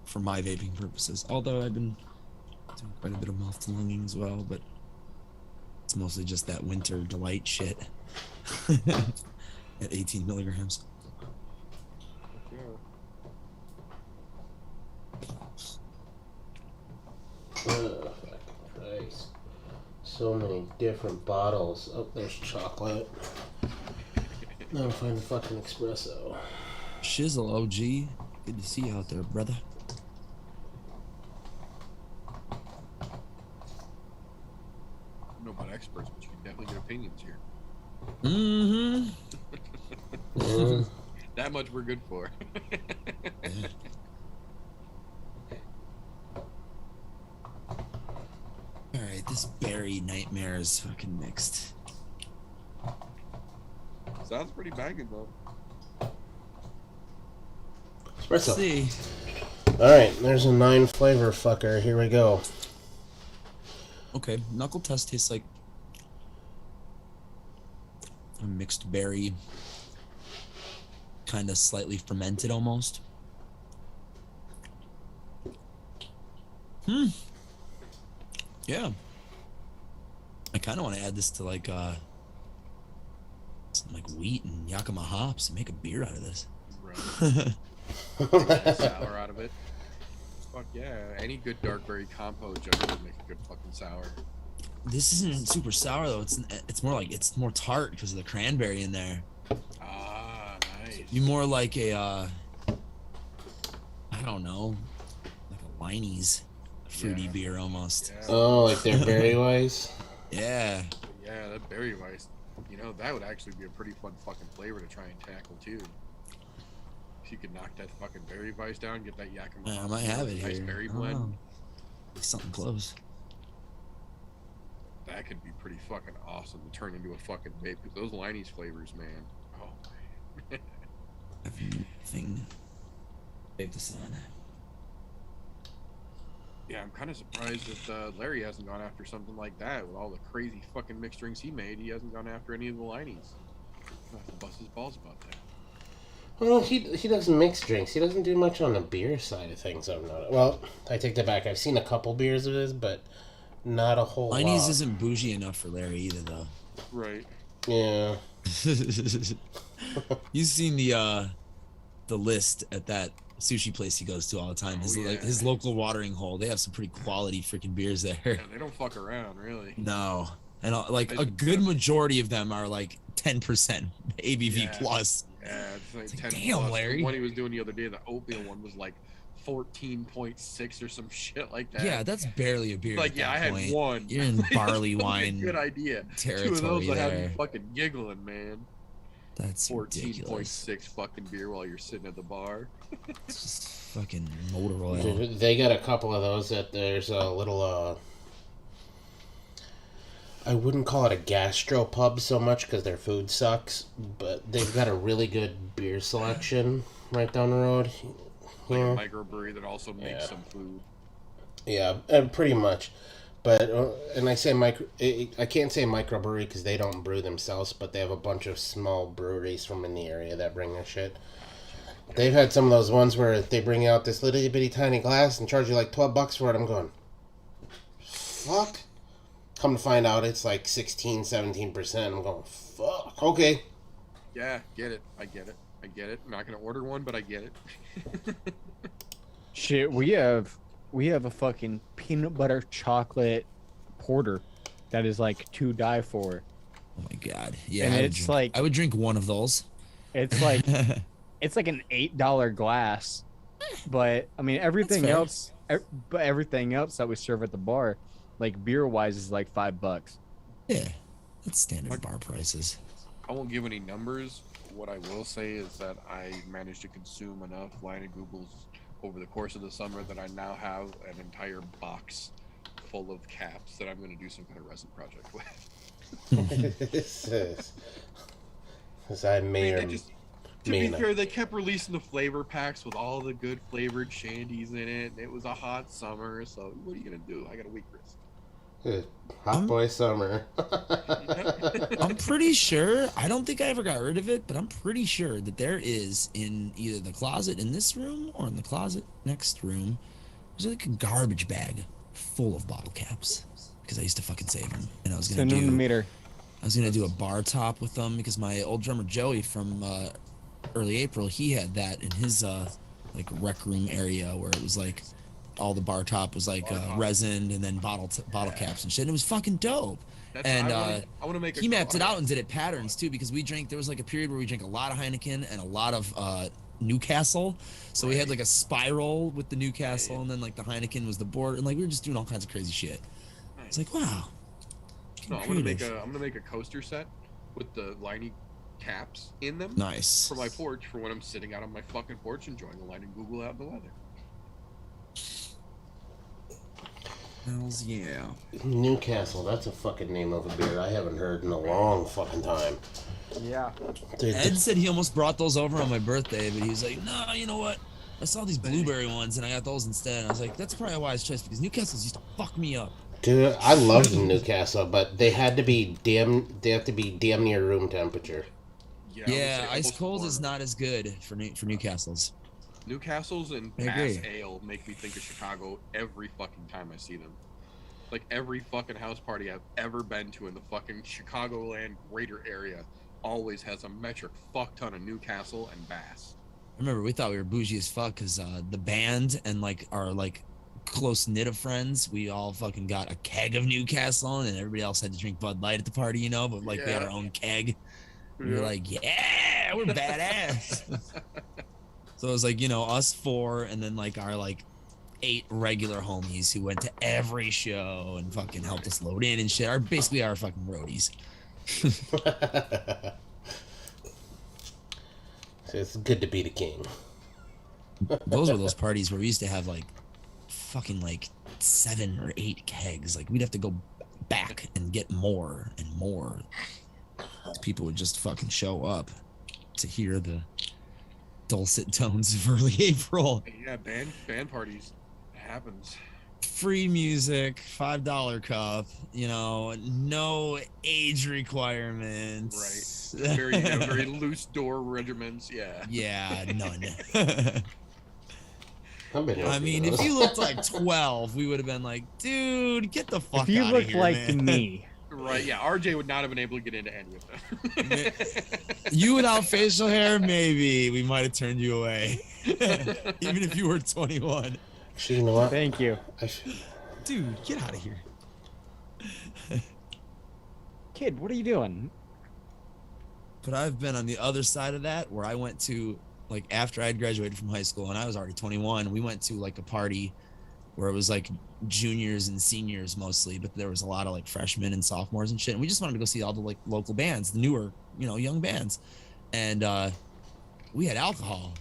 for my vaping purposes. Although I've been doing quite a bit of mouth to lunging as well, but it's mostly just that winter delight shit at 18 milligrams. Oh, fucking Christ. So many different bottles. Oh, there's chocolate. Now find the fucking espresso. Shizzle OG, good to see you out there, brother. I don't know about experts, but you can definitely get opinions here. Mm-hmm. That much we're good for. Yeah. All right, this berry nightmare is fucking mixed. Sounds pretty banging though. Let's Espresso. see. Alright, there's a 9 flavor fucker. Here we go. Okay, knuckle test tastes like a mixed berry, kind of slightly fermented almost. Yeah. I kind of want to add this to like some like wheat and Yakima hops and make a beer out of this. Right. Sour out of it. Fuck yeah. Any good dark berry compote jug would make a good fucking sour. This isn't super sour though. It's more like it's more tart because of the cranberry in there. Ah, nice. Be more like a I don't know, like a Liney's fruity Yeah. beer almost. Yeah. Oh, like they're berry wise? Yeah. Yeah, that berry rice. You know, that would actually be a pretty fun fucking flavor to try and tackle too. If you could knock that fucking berry vice down, get that Yakima. I might have it nice here. berry I don't blend. know. Something close. That could be pretty fucking awesome to turn into a fucking vape. Because those Liney's flavors, man. Oh man. Everything. Vape the sun. Yeah, I'm kind of surprised that Larry hasn't gone after something like that with all the crazy fucking mixed drinks he made. He hasn't gone after any of the Liney's. I'll have to bust his balls about that. Well, he doesn't mix drinks. He doesn't do much on the beer side of things. I've noticed. Well, I take that back. I've seen a couple beers of his, but not a whole Liney's lot. isn't bougie enough for Larry either, though. Right. Yeah. You've seen the list at that sushi place he goes to all the time. His yeah. his local watering hole. They have some pretty quality freaking beers there. Yeah, they don't fuck around, really. No, and like a good majority of them are like 10% ABV Yeah. plus. Yeah, it's like It's 10 like, damn, plus. Larry. The one he was doing the other day, the oatmeal one, was like 14.6 or some shit like that. Yeah, that's barely a beer. Like, at yeah, that I had point. one. You're in barley That's wine a good idea. territory 2 of those will have there. you fucking giggling, man. That's ridiculous. 14.6 fucking beer while you're sitting at the bar. It's just fucking motor oil. Dude, they got a couple of those that there's a little, I wouldn't call it a gastro pub so much because their food sucks, but they've got a really good beer selection right down the road. Like Yeah. a microbrewery that also makes Yeah. some food. Yeah, pretty much. But and I say I can't say microbrewery because they don't brew themselves, but they have a bunch of small breweries from in the area that bring their shit. They've had some of those ones where they bring out this little bitty tiny glass and charge you like $12 for it. I'm going, fuck. Come to find out, it's like 16-17%. I'm going, fuck. Okay. Yeah, get it. I get it. I get it. I'm not gonna order one, but I get it. Shit, we have a fucking peanut butter chocolate porter that is like to die for. Oh my god. Yeah. And I would it's drink- like- I would drink one of those. It's like it's like an $8 glass, but I mean everything fair. else, but everything else that we serve at the bar, like beer wise, is like $5. Yeah. That's standard bar prices. I won't give any numbers. What I will say is that I managed to consume enough Line and Googles over the course of the summer that I now have an entire box full of caps that I'm going to do some kind of resin project with. This is. As I may I or mean, to may be not. fair, they kept releasing the flavor packs with all the good flavored shandies in it. And it was a hot summer, so what are you going to do? I got a weak wrist. Hot boy summer. I'm pretty sure. I don't think I ever got rid of it, but I'm pretty sure that there is in either the closet in this room or in the closet next room. There's like a garbage bag full of bottle caps because I used to fucking save them, and I was gonna Send them to do. meter. I was gonna do a bar top with them because my old drummer Joey from early April, he had that in his like rec room area where it was like all the bar top was like resin and then bottle caps and shit. And it was fucking dope. That's, And I want to make. he mapped it out and did it patterns too because we drank. There was like a period where we drank a lot of Heineken and a lot of Newcastle. So we had like a spiral with the Newcastle and then like the Heineken was the board and like we were just doing all kinds of crazy shit. It's like wow. No, I'm gonna make a coaster set with the liney caps in them. Nice. For my porch, for when I'm sitting out on my fucking porch enjoying a Line and Google out in the weather. Hells yeah. Newcastle, that's a fucking name of a beer I haven't heard in a long fucking time. Yeah. Dude, Ed said he almost brought those over on my birthday, but he was like, no, you know what? I saw these blueberry ones and I got those instead. And I was like, that's probably a wise choice because Newcastle's used to fuck me up. dude, I loved Newcastle, but they have to be damn near room temperature. I would Yeah, say ice almost cold warm. is not as good for Newcastle's. Newcastle's and I Mass agree. Ale make me think of Chicago every fucking time I see them. Like every fucking house party I've ever been to in the fucking Chicagoland greater area always has a metric fuck ton of Newcastle and Bass. I remember we thought we were bougie as fuck because the band and like our like close knit of friends, we all fucking got a keg of Newcastle and everybody else had to drink Bud Light at the party, you know, but like we had Yeah. our own keg. We were like, yeah, we're badass. So it was like, you know, us four and then like our like 8 regular homies who went to every show and fucking helped us load in and shit. Basically our fucking roadies. So it's good to be the king. Those were those parties where we used to have like fucking like 7 or 8 kegs. Like we'd have to go back and get more and more. People would just fucking show up to hear the dulcet tones of early April. Yeah, band parties. It happens. free music, $5 cup, you know, no age requirements. Right. Very, very loose door regiments. Yeah. Yeah, none. I've been I mean, if you looked like 12, we would have been like, dude, get the fuck If you out of looked here, like man. me, Right. Yeah. RJ would not have been able to get into any of them. You without facial hair, maybe we might have turned you away, even if you were 21. Actually, you know what? thank you. Dude, get out of here. Kid, what are you doing? But I've been on the other side of that, where I went to, like, after I had graduated from high school and I was already 21, we went to like a party where it was like juniors and seniors mostly, but there was a lot of like freshmen and sophomores and shit. And we just wanted to go see all the like local bands, the newer, you know, young bands. And we had alcohol,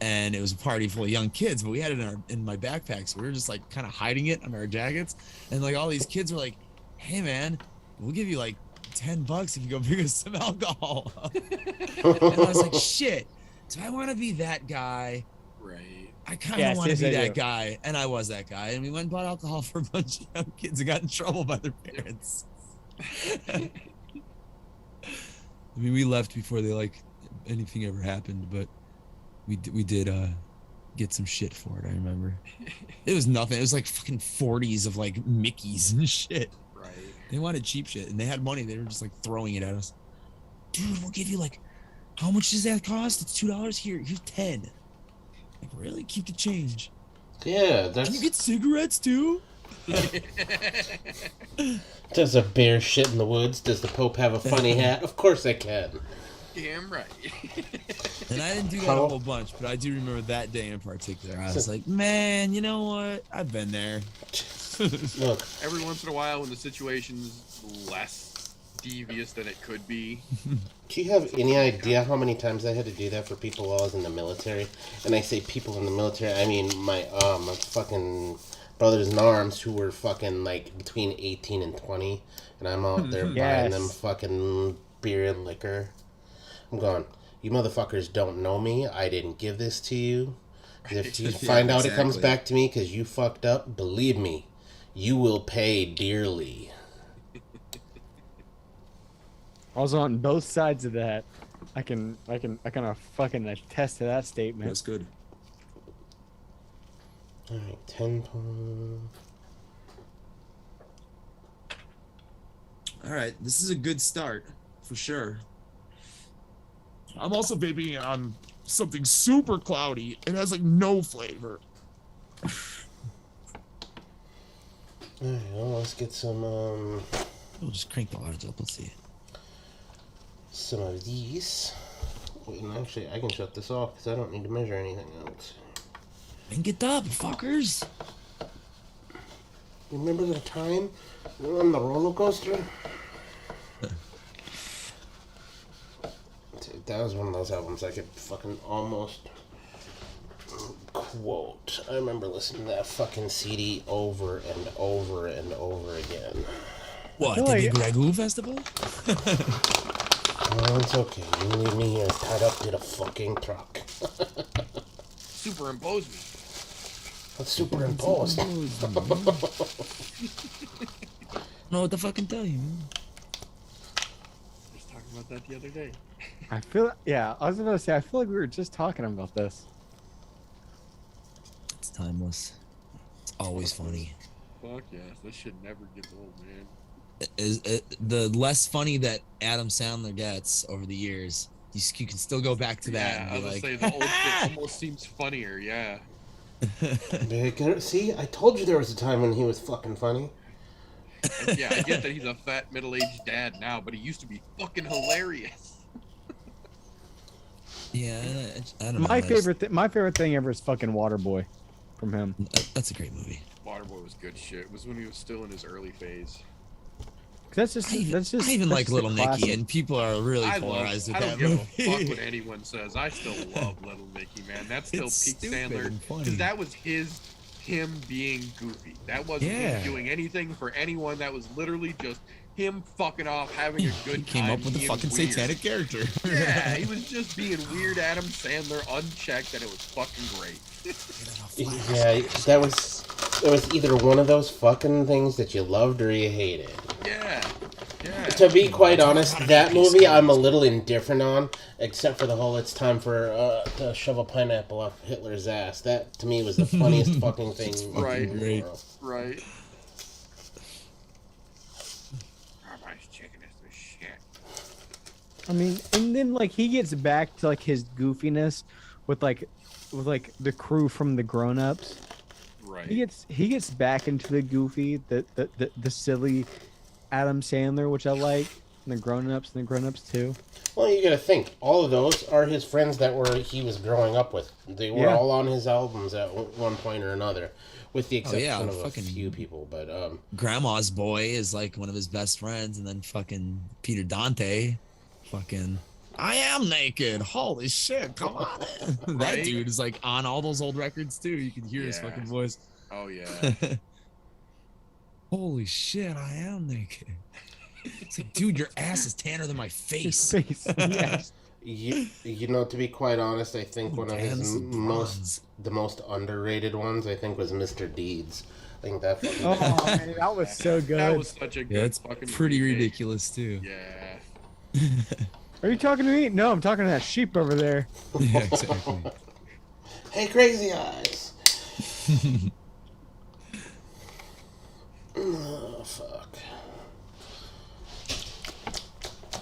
and it was a party full of young kids, but we had it in my backpack. So we were just like kind of hiding it under our jackets. And like all these kids were like, hey man, we'll give you like $10 if you go bring us some alcohol. And I was like, shit, do I want to be that guy? Right. I kind of Yes, want to yes, be I that do. guy. And I was that guy. And we went and bought alcohol for a bunch of young kids and got in trouble by their parents. I mean, we left before they like anything ever happened, but we did get some shit for it. I remember. It was nothing. It was like fucking 40s of like Mickeys and shit. Right. They wanted cheap shit, and they had money. They were just like throwing it at us. Dude, we'll give you like, how much does that cost? It's $2 here. Here's 10. Like, really? Keep the change. Yeah, Can that's you get cigarettes too? does a bear shit in the woods? Does the Pope have a funny hat? Of course I can. Damn right. And I didn't do that a whole bunch, but I do remember that day in particular. I was like, man, you know what? I've been there. Look, Every once in a while, when the situation's less devious than it could be. do you have any idea how many times I had to do that for people while I was in the military? And I say people in the military, I mean my fucking brothers in arms who were fucking like between 18 and 20, and I'm out there buying them Yes. fucking beer and liquor. I'm going, you motherfuckers don't know me. I didn't give this to you. 'Cause if you Yeah, find out it comes exactly. back to me because you fucked up, believe me, you will pay dearly. I was on both sides of that. I can fucking attest to that statement. That's good. Alright, 10 points. All right, this is a good start for sure. I'm also vaping on something super cloudy. It has like no flavor. Alright, well, let's get some We'll just crank the large up. Let's see. some of these. Wait, and actually, I can shut this off because I don't need to measure anything else. And get up, fuckers. Remember the time we were on the roller coaster? Dude, that was one of those albums I could fucking almost quote. I remember listening to that fucking CD over and over and over again. What, feel the like- Nicaragua Festival? Oh, it's okay. You leave me here tied up to the fucking truck. Superimpose me. Let's superimpose. Know what the fucking tell you, man. I was talking about that the other day. I feel I was about to say I feel like we were just talking about this. It's timeless. It's always funny. Fuck yes, this shit never gets old, man. Is the less funny that Adam Sandler gets over the years, you can still go back to that Yeah, I and was be gonna like, say the old shit almost seems funnier. Yeah. See, I told you there was a time when he was fucking funny. And yeah, I get that he's a fat middle-aged dad now, but he used to be fucking hilarious. yeah, I don't know. My favorite thing ever is fucking Waterboy, from him. That's a great movie. Waterboy was good shit. It was when he was still in his early phase. 'Cause that's just I even that's like just a Little Nicky, classic. and people are really I polarized with don't that give movie. a fuck what anyone says. I still love Little Nicky, man. That's still It's peak stupid Sandler and funny. because that was him being goofy. That wasn't Yeah. him doing anything for anyone. That was literally just him fucking off, having a good He came time. up with a being fucking weird. satanic character. Yeah, he was just being weird Adam Sandler unchecked, and it was fucking great. Yeah, that was. It was either one of those fucking things that you loved or you hated. Yeah. Yeah. To be quite honest, that movie I'm a little indifferent on, except for the whole "it's time for to shove a pineapple up Hitler's ass." That to me was the funniest fucking thing. Right. in the Great. world. Right. Popeye's chicken is the shit. I mean, and then like he gets back to like his goofiness with like the crew from the Grown Ups. Right. He gets back into the goofy, the silly Adam Sandler, which I like, and the Grown Ups and the Grown Ups too. Well, you gotta think, all of those are his friends that he was growing up with. They were Yeah. all on his albums at one point or another, with the exception yeah, of fucking- a few people. But Grandma's Boy is like one of his best friends, and then fucking Peter Dante, fucking I am naked. Holy shit, come on. That Right? dude is like on all those old records too. You can hear his Yeah. fucking voice. Oh yeah. Holy shit, I am naked. It's like, dude, your ass is tanner than my His face. face. Yeah. you know, to be quite honest, I think one of his Dance and bronze. the most underrated ones, I think, was Mr. Deeds. I think that fucking Oh man, that was so good. That was such a good Yeah, it's fucking pretty remake. ridiculous too. Yeah. Are you talking to me? No, I'm talking to that sheep over there. Yeah, exactly. Hey, Crazy Eyes. Oh fuck.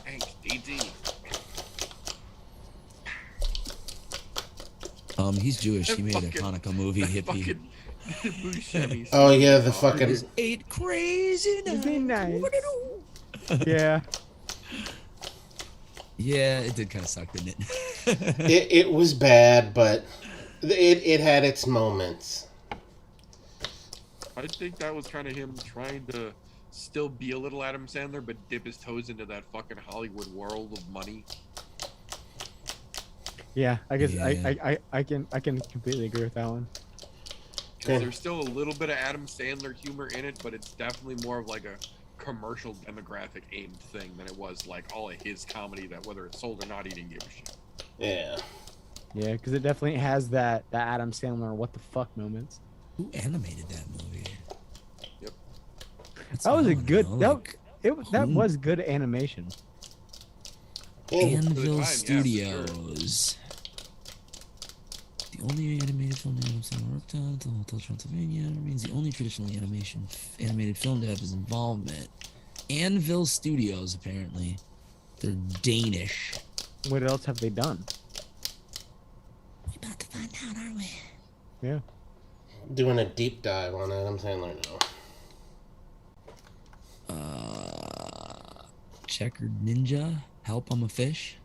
Thanks, DD. He's Jewish. He made a Fucking- Hanukkah movie, hippie. Fucking Buscemi. Oh yeah, the fucking. Eight crazy It'd be nights. nice. Yeah. Yeah, it did kind of suck, didn't it? It was bad, but it had its moments. I think that was kind of him trying to still be a little Adam Sandler, but dip his toes into that fucking Hollywood world of money. Yeah, I guess Yeah. I can completely agree with that one. Because Okay. there's still a little bit of Adam Sandler humor in it, but it's definitely more of like a commercial demographic aimed thing than it was like all of his comedy that whether it's sold or not, he didn't give a shit. Yeah. Yeah, because it definitely has that Adam Sandler what the fuck moments. Who animated that movie? Yep. That's That was what I a wanna good. know, That, like, that who- was good animation. And Anvil time, yeah, for sure. Studios. The only animated film that Adam Sandler worked on until Hotel Transylvania remains the only traditional animated film to have his involvement. Anvil Studios, apparently. They're Danish. What else have they done? We're about to find out, aren't we? Yeah. doing a deep dive on Adam Sandler now. Checkered Ninja. Help, I'm a Fish.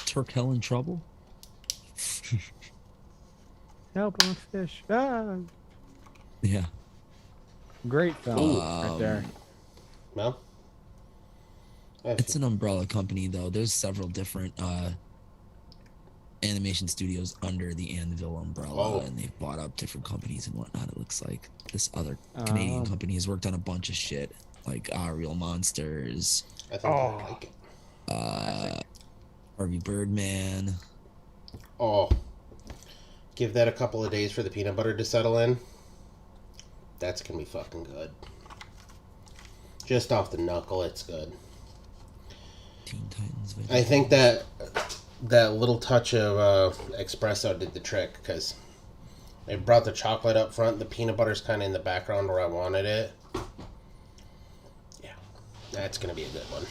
Turk Hell in Trouble. Help on a fish. Ah, Yeah. great film right there. Well, It's an umbrella company, though. There's several different animation studios under the Anvil umbrella, Oh. and they've bought up different companies and whatnot. It looks like this other Canadian company has worked on a bunch of shit, like Real Monsters, I think I like it. Harvey Birdman. Oh, give that a couple of days for the peanut butter to settle in. That's gonna be fucking good. Just off the knuckle, it's good. Teen Titans. I think that little touch of espresso did the trick because it brought the chocolate up front. The peanut butter's kind of in the background where I wanted it. Yeah, that's gonna be a good one.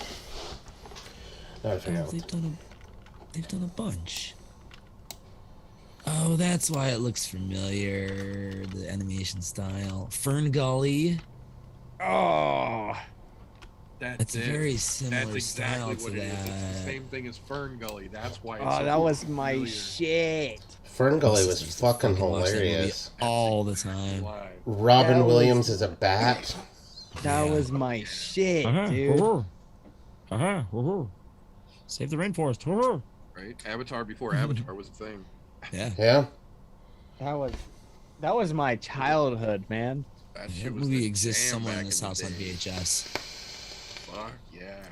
Now to figure out. They've done a bunch. Oh, that's why it looks familiar. The animation style. Fern Gully. Oh, That's it. very similar That's exactly style what to it is. It's the that. same thing as Fern Gully. That's why. It's oh, so that was my familiar. shit. Fern Gully I was used to fucking watch that movie hilarious. all the time. Live. Robin That was- Williams is a bat. That Yeah. was my shit, dude. Save the rainforest. Right? Avatar before Avatar was a thing. Yeah. Yeah. That was my childhood, man. That That shit was movie the exists jam somewhere in back this the house on day. VHS. Fuck yeah.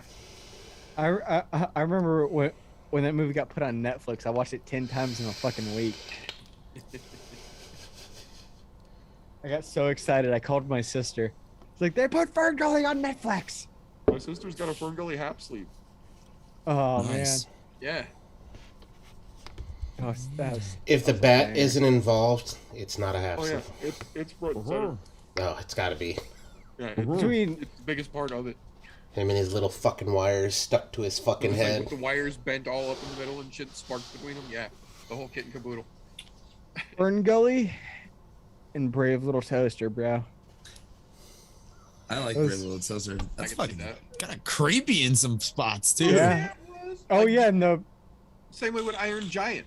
I remember when that movie got put on Netflix. I watched it 10 times in a fucking week. I got so excited. I called my sister. It's like they put Ferngully on Netflix. My sister's got a Ferngully half sleeve. Oh Nice. Yeah. man. If the that was a bat banger. isn't involved, it's not a half. Oh yeah. sleeve. It's front and center. No, it's got to be Yeah. Between It's the biggest part of it. him and his little fucking wires stuck to his fucking It's like head. with the wires bent all up in the middle and shit sparked between them. Yeah. The whole kit and caboodle. Ferngully and Brave Little Toaster, bro. I like Those- Brave Little Toaster. That's can see fucking that. kind of creepy in some spots too. Yeah. it was. Oh Like, yeah, and the Same way with Iron Giant.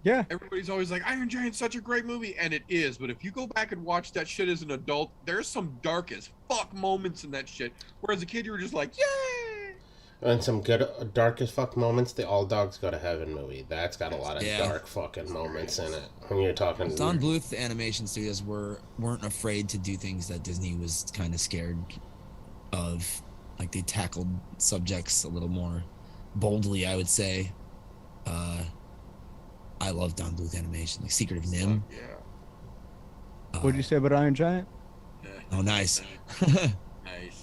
yeah. Everybody's always like, Iron Giant's such a great movie, and it is. But if you go back and watch that shit as an adult, there's some dark as fuck moments in that shit. Whereas a kid, you were just like, yay! And some good dark as fuck moments. The All Dogs Go to Heaven movie. That's got a lot of Yeah. dark fucking moments in it. When you're talking. Don Bluth animation studios weren't afraid to do things that Disney was kind of scared of. Like they tackled subjects a little more boldly, I would say. I love Don Bluth animation, like Secret of Nim. Yeah. What'd you say about Iron Giant? Oh, nice. Nice.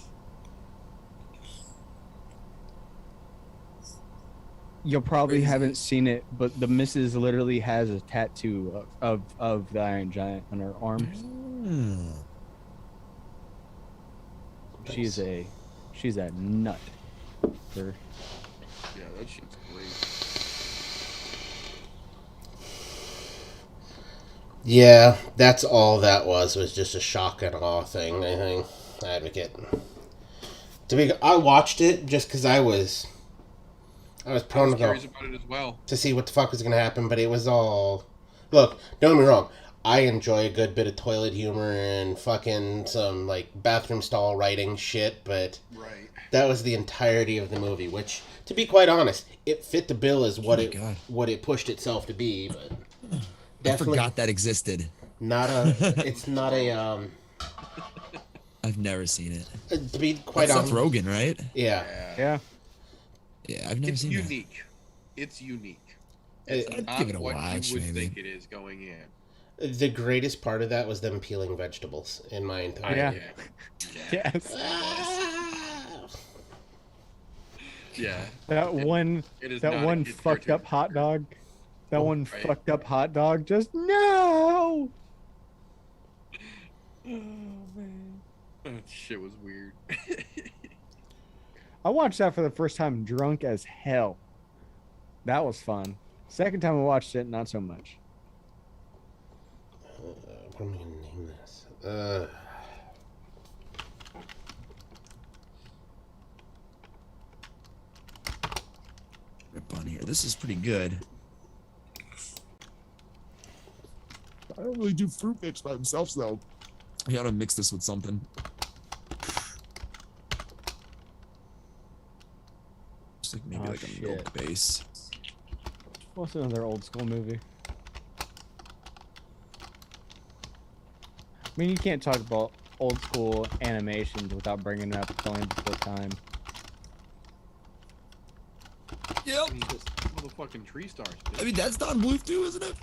You probably Crazy. haven't seen it, but the missus literally has a tattoo of the Iron Giant on her arm. Hmm. She's a nut. Her. Yeah, that shit's great. Yeah, that's all that was just a shock and awe thing. I think Advocate. I watched it just because I was I prone was to go curious about it as well. to see what the fuck was gonna happen, but it was all. Look, don't get me wrong. I enjoy a good bit of toilet humor and fucking some like bathroom stall writing shit, but Right. that was the entirety of the movie. Which, to be quite honest, it fit the bill as what my it God. what it pushed itself to be. But I definitely forgot that existed. not a. It's not a. I've never seen it. To be quite That's Seth honest, Rogen, right? yeah. Yeah. Yeah, I've never It's seen unique. It's unique. It- I'd Not give it a what watch, you would maybe. think it is going in. The greatest part of that was them peeling vegetables in my entire. Yeah. Yeah. Yes. Yeah. That one It is that not a one kid's fucked cartoon. up hot dog. That one right. fucked up hot dog. Just no. Oh man. That shit was weird. I watched that for the first time drunk as hell. That was fun. Second time I watched it, not so much. What am I gonna name this? Rip on here. This is pretty good. I don't really do fruit mix by themselves though. I gotta mix this with something. Just like maybe Oh, like a milk shit. base. What's another old school movie? I mean, you can't talk about old school animations without bringing up Land Before Time. Yep. I mean, just motherfucking tree stars. bitch. I mean that's Don Bluth too, isn't it?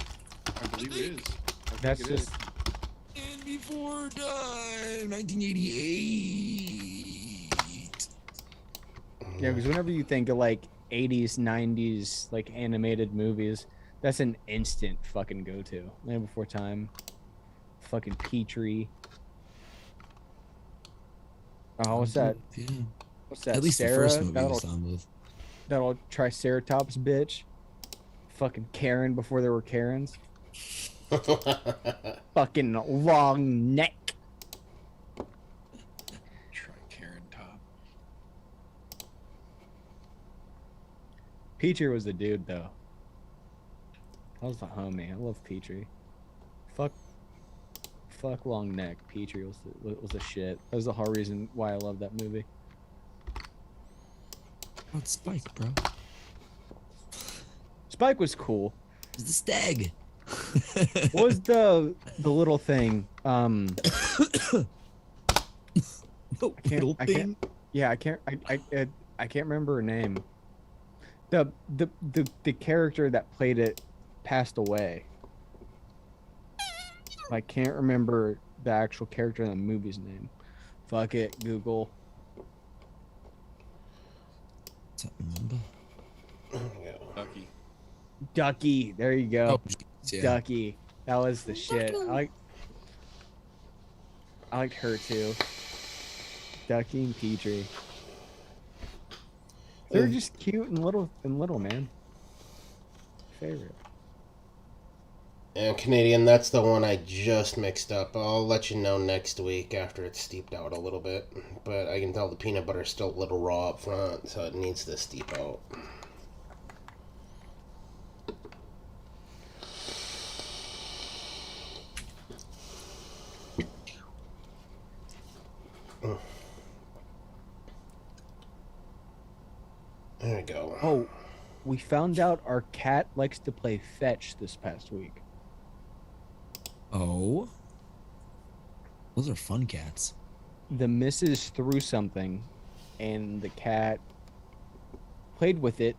I believe it is. I think That's it is. just And Before Time, 1988. yeah. Because whenever you think of like 80s, 90s like animated movies, that's an instant fucking go to. Land Before Time, fucking Petrie. Oh, what's that? Yeah. What's that? At least Sarah? the first movie that was old, Don Bluth. that old Triceratops bitch. Fucking Karen before there were Karens. Fucking long neck. Try Karen Top. Petrie was the dude though. That was the homie. I love Petrie. Fuck long neck. Petrie was the shit. That was the whole reason why I love that movie. Oh, it's Spike, bro. Spike was cool. It's the stag. What was the little thing? No, can't- little I thing. can't- Yeah, I can't remember her name. The character that played it passed away. I can't remember the actual character in the movie's name. Fuck it, Google. Don't remember. Yeah. Ducky. Ducky. There you go. Oh, yeah. Ducky. That was the shit. I liked her too. Ducky and Petrie. They're just cute and little, man. Favorite. And Canadian, that's the one I just mixed up. I'll let you know next week after it's steeped out a little bit. But I can tell the peanut butter's still a little raw up front, so it needs to steep out. There we go. Oh, we found out our cat likes to play fetch this past week. Oh. Those are fun cats. The missus threw something, and the cat played with it,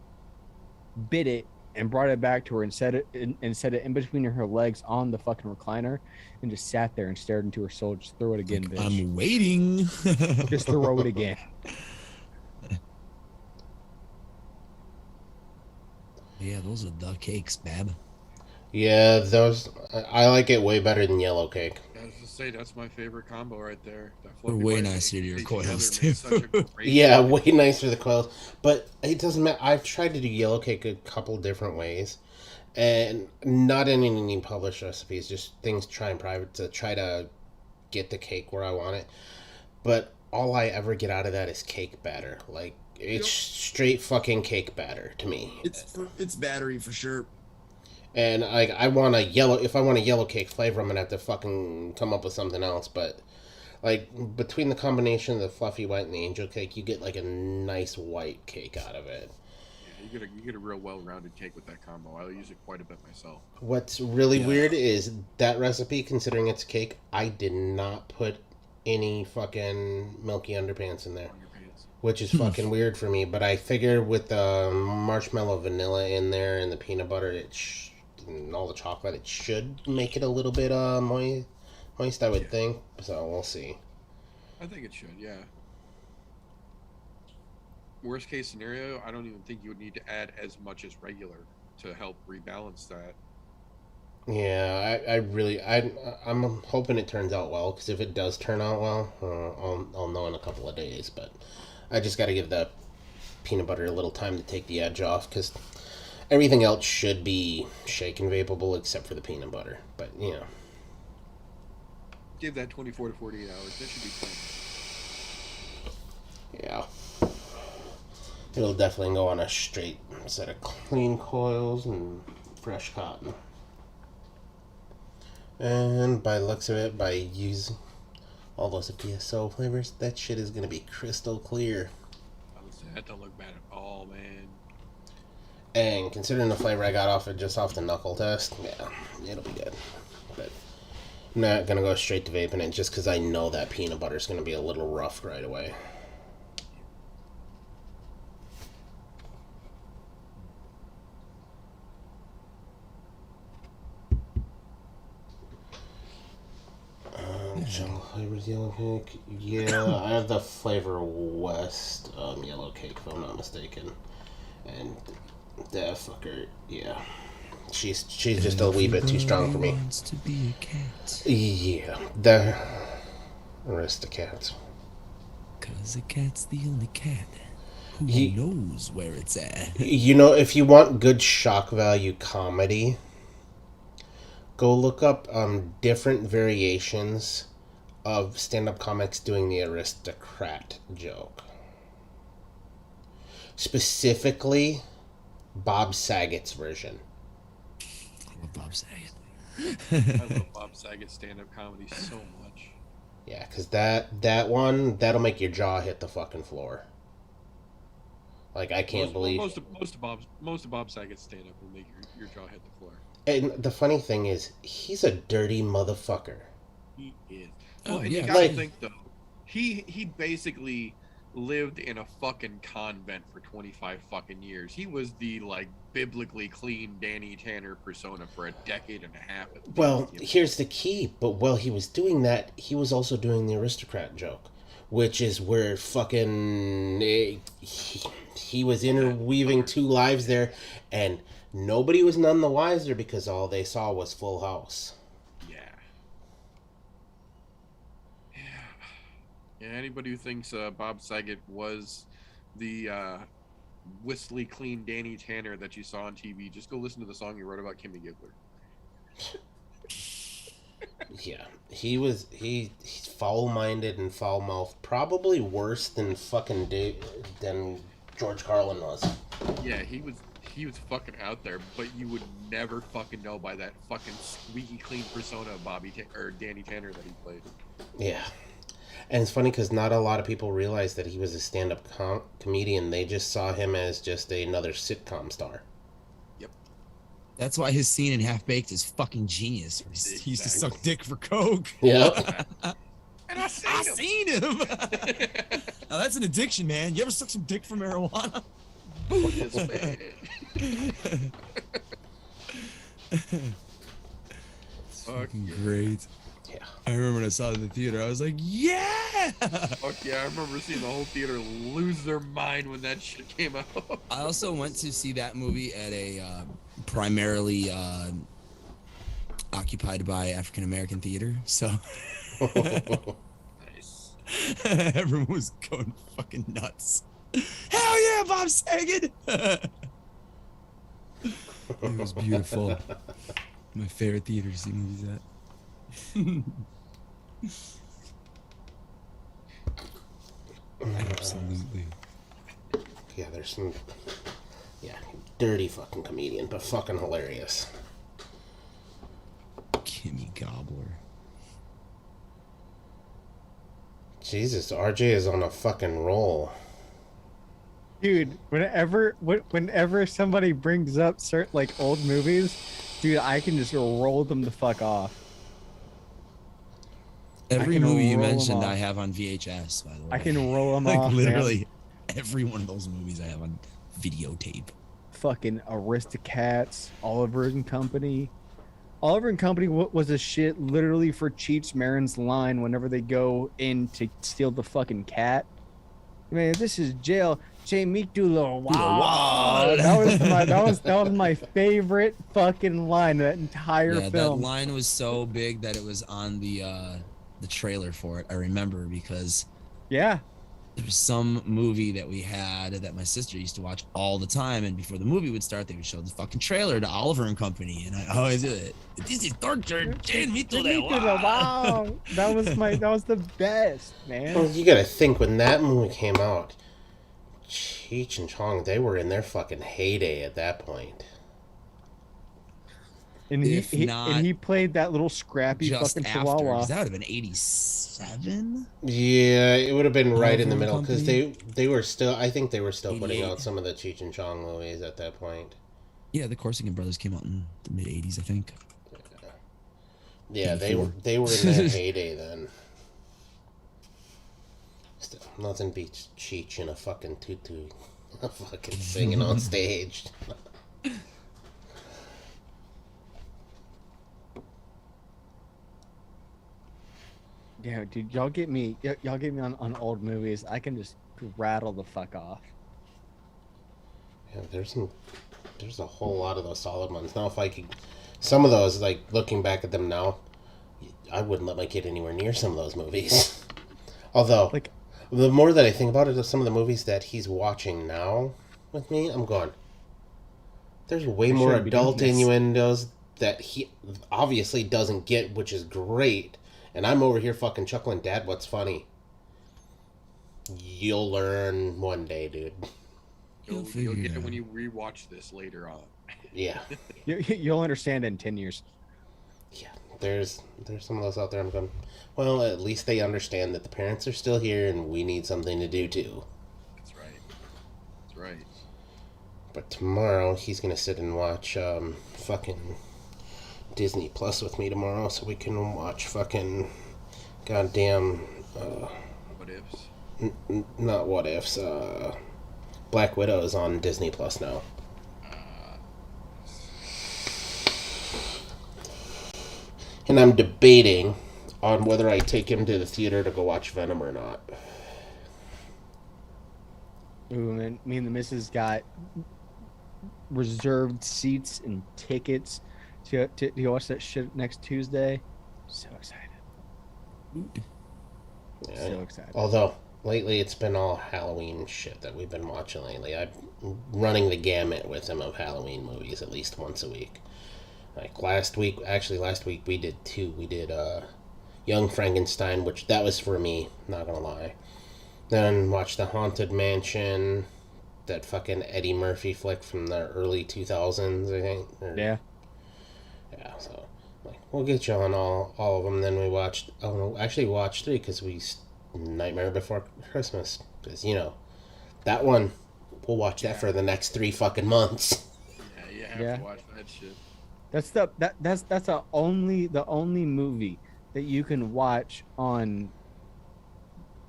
bit it, and brought it back to her and set it in between her legs on the fucking recliner, and just sat there and stared into her soul. Just throw it again, Like, bitch. I'm waiting. Just throw it again. Yeah, those are the cakes, Bab. Yeah, those I like it way better than yellow cake. I was just say that's my favorite combo right there. That They're fluffy way white nicer cake to your tastes coils, together makes such a too. great Yeah, combo. way nicer the coils. But it doesn't matter. I've tried to do yellow cake a couple different ways. And not in any published recipes, just things trying private to try to get the cake where I want it. But all I ever get out of that is cake batter. Like, it's straight fucking cake batter to me. It's battery for sure. And I want a yellow. If I want a yellow cake flavor, I'm gonna have to fucking come up with something else. But like between the combination of the fluffy white and the angel cake, you get like a nice white cake out of it. Yeah, you get a real well-rounded cake with that combo. I use it quite a bit myself. What's really Yeah. weird is that recipe, considering it's a cake, I did not put any fucking milky underpants in there, On your pants. which is fucking weird for me. But I figured with the marshmallow vanilla in there and the peanut butter, and all the chocolate, it should make it a little bit moist, I would think. So we'll see. I think it should, yeah. Worst case scenario, I don't even think you would need to add as much as regular to help rebalance that. Yeah, I'm hoping it turns out well, because if it does turn out well, I'll know in a couple of days. But I just got to give the peanut butter a little time to take the edge off, because everything else should be shake and vapeable except for the peanut butter. But you know, Give that 24 to 48 hours. That should be fine. yeah, it'll definitely go on a straight set of clean coils and fresh cotton. And by the looks of it, by using all those PSO flavors, that shit is gonna be crystal clear. Honestly, that don't look bad at all, man. And considering the flavor I got off the knuckle test, yeah, it'll be good. But I'm not gonna go straight to vaping it just because I know that peanut butter is gonna be a little rough right away. Jungle flavors yellow cake. Yeah, I have the Flavor West yellow cake if I'm not mistaken. And that fucker, yeah, she's just a wee bit too strong for me. Wants to be a cat. Yeah, the Aristocats. Cause a cat's the only cat who Ye- knows where it's at. You know, if you want good shock value comedy, go look up different variations of stand-up comics doing the aristocrat joke. Specifically, Bob Saget's version. I love Bob Saget. I love Bob Saget stand-up comedy so much. Yeah, because that one, that'll make your jaw hit the fucking floor. Like, I can't believe... most of Bob Saget's stand-up will make your jaw hit the floor. And the funny thing is, he's a dirty motherfucker. He is. Oh, Well, and yeah, you gotta like- think though, he basically lived in a fucking convent for 25 fucking years. He was the like biblically clean Danny Tanner persona for a decade and a half. At least, Well, you know? here's the key. But while he was doing that, he was also doing the aristocrat joke, which is where fucking he was interweaving two lives there, and nobody was none the wiser because all they saw was Full House. Yeah. Yeah. Anybody who thinks Bob Saget was the whistly clean Danny Tanner that you saw on TV, just go listen to the song he wrote about Kimmy Gibbler. Yeah, he's foul-minded and foul-mouthed, probably worse than fucking than George Carlin was. Yeah, he was fucking out there, but you would never fucking know by that fucking squeaky clean persona of or Danny Tanner that he played. Yeah, and it's funny because not a lot of people realize that he was a stand-up comedian. They just saw him as just another sitcom star. That's why his scene in Half Baked is fucking genius. He used to suck dick for coke. Yeah. And I seen him. Now that's an addiction, man. You ever suck some dick for marijuana? Yes, man. Fucking great. Yeah. I remember when I saw it in the theater, I was like, yeah! Fuck yeah, I remember seeing the whole theater lose their mind when that shit came out. I also went to see that movie at a primarily occupied by African American theater, so Nice. everyone was going fucking nuts. Hell yeah, Bob Saget! It was beautiful. My favorite theater to see movies at. Absolutely. Yeah, there's some... Yeah, dirty fucking comedian, but fucking hilarious. Kimmy Gobbler. Jesus, RJ is on a fucking roll. Dude, whenever somebody brings up certain like old movies, dude, I can just roll them the fuck off. Every can movie you roll 'em mentioned, off. I have on VHS, by the way. I can roll them like off. literally every one of those movies I have on videotape. Fucking Aristocats, Oliver and Company. Oliver and Company was a shit literally for Cheech Marin's line whenever they go in to steal the fucking cat. Man, this is jail. Jamie Dula. Wow. That was my favorite fucking line of that entire Yeah, film. that line was so big that it was on the trailer for it. I remember because Yeah. there was some movie that we had that my sister used to watch all the time, and before the movie would start, they would show the fucking trailer to Oliver and Company, and I always do it. This is torture. Jamie Dula. Wow. That was the best, man. Well, you gotta think, when that movie came out, Cheech and Chong, they were in their fucking heyday at that point. And If not he played that little scrappy Just fucking after, chihuahua. 'cause that would have been 87. Yeah, it would have been right in the Oliver and middle, because they were still, I think they were still putting 88. out some of the Cheech and Chong movies at that point. Yeah, the Corsican Brothers came out in the mid 80s, I think. Yeah, they were in their heyday then. Still, nothing beats Cheech in a fucking tutu, fucking singing on stage. Yeah, dude, y'all get me on old movies. I can just rattle the fuck off. Yeah, there's a whole lot of those solid ones. Now, if I could, some of those, like looking back at them now, I wouldn't let my kid anywhere near some of those movies. Although, Like, the more that I think about it, of some of the movies that he's watching now with me, I'm going, there's way You more shouldn't be doing adult this. innuendos that he obviously doesn't get, which is great. And I'm over here fucking chuckling, Dad, what's funny? You'll learn one day, dude. You'll figure get it it out. when you rewatch this later on. Yeah. you'll understand in 10 years. Yeah, there's some of those out there. I'm going, well, at least they understand that the parents are still here and we need something to do too. That's right. That's right. But tomorrow he's gonna sit and watch fucking Disney Plus with me tomorrow, so we can watch fucking goddamn What ifs? Not What Ifs. Black Widow is on Disney Plus now. And I'm debating on whether I take him to the theater to go watch Venom or not. Ooh, man, me and the missus got reserved seats and tickets to watch that shit next Tuesday. So excited. Yeah. So excited. Although lately it's been all Halloween shit that we've been watching lately. I'm running the gamut with him of Halloween movies at least once a week. Like last week we did two. We did Young Frankenstein, which that was for me, not gonna lie. Then watched The Haunted Mansion, that fucking Eddie Murphy flick from the early 2000s, I think. Yeah. Yeah, so like we'll get you on all of them. Then we watched. Oh no, actually we watched three because Nightmare Before Christmas, because that one we'll watch that for the next 3 fucking months. Yeah, you have Yeah. to watch that shit. That's the only movie that you can watch on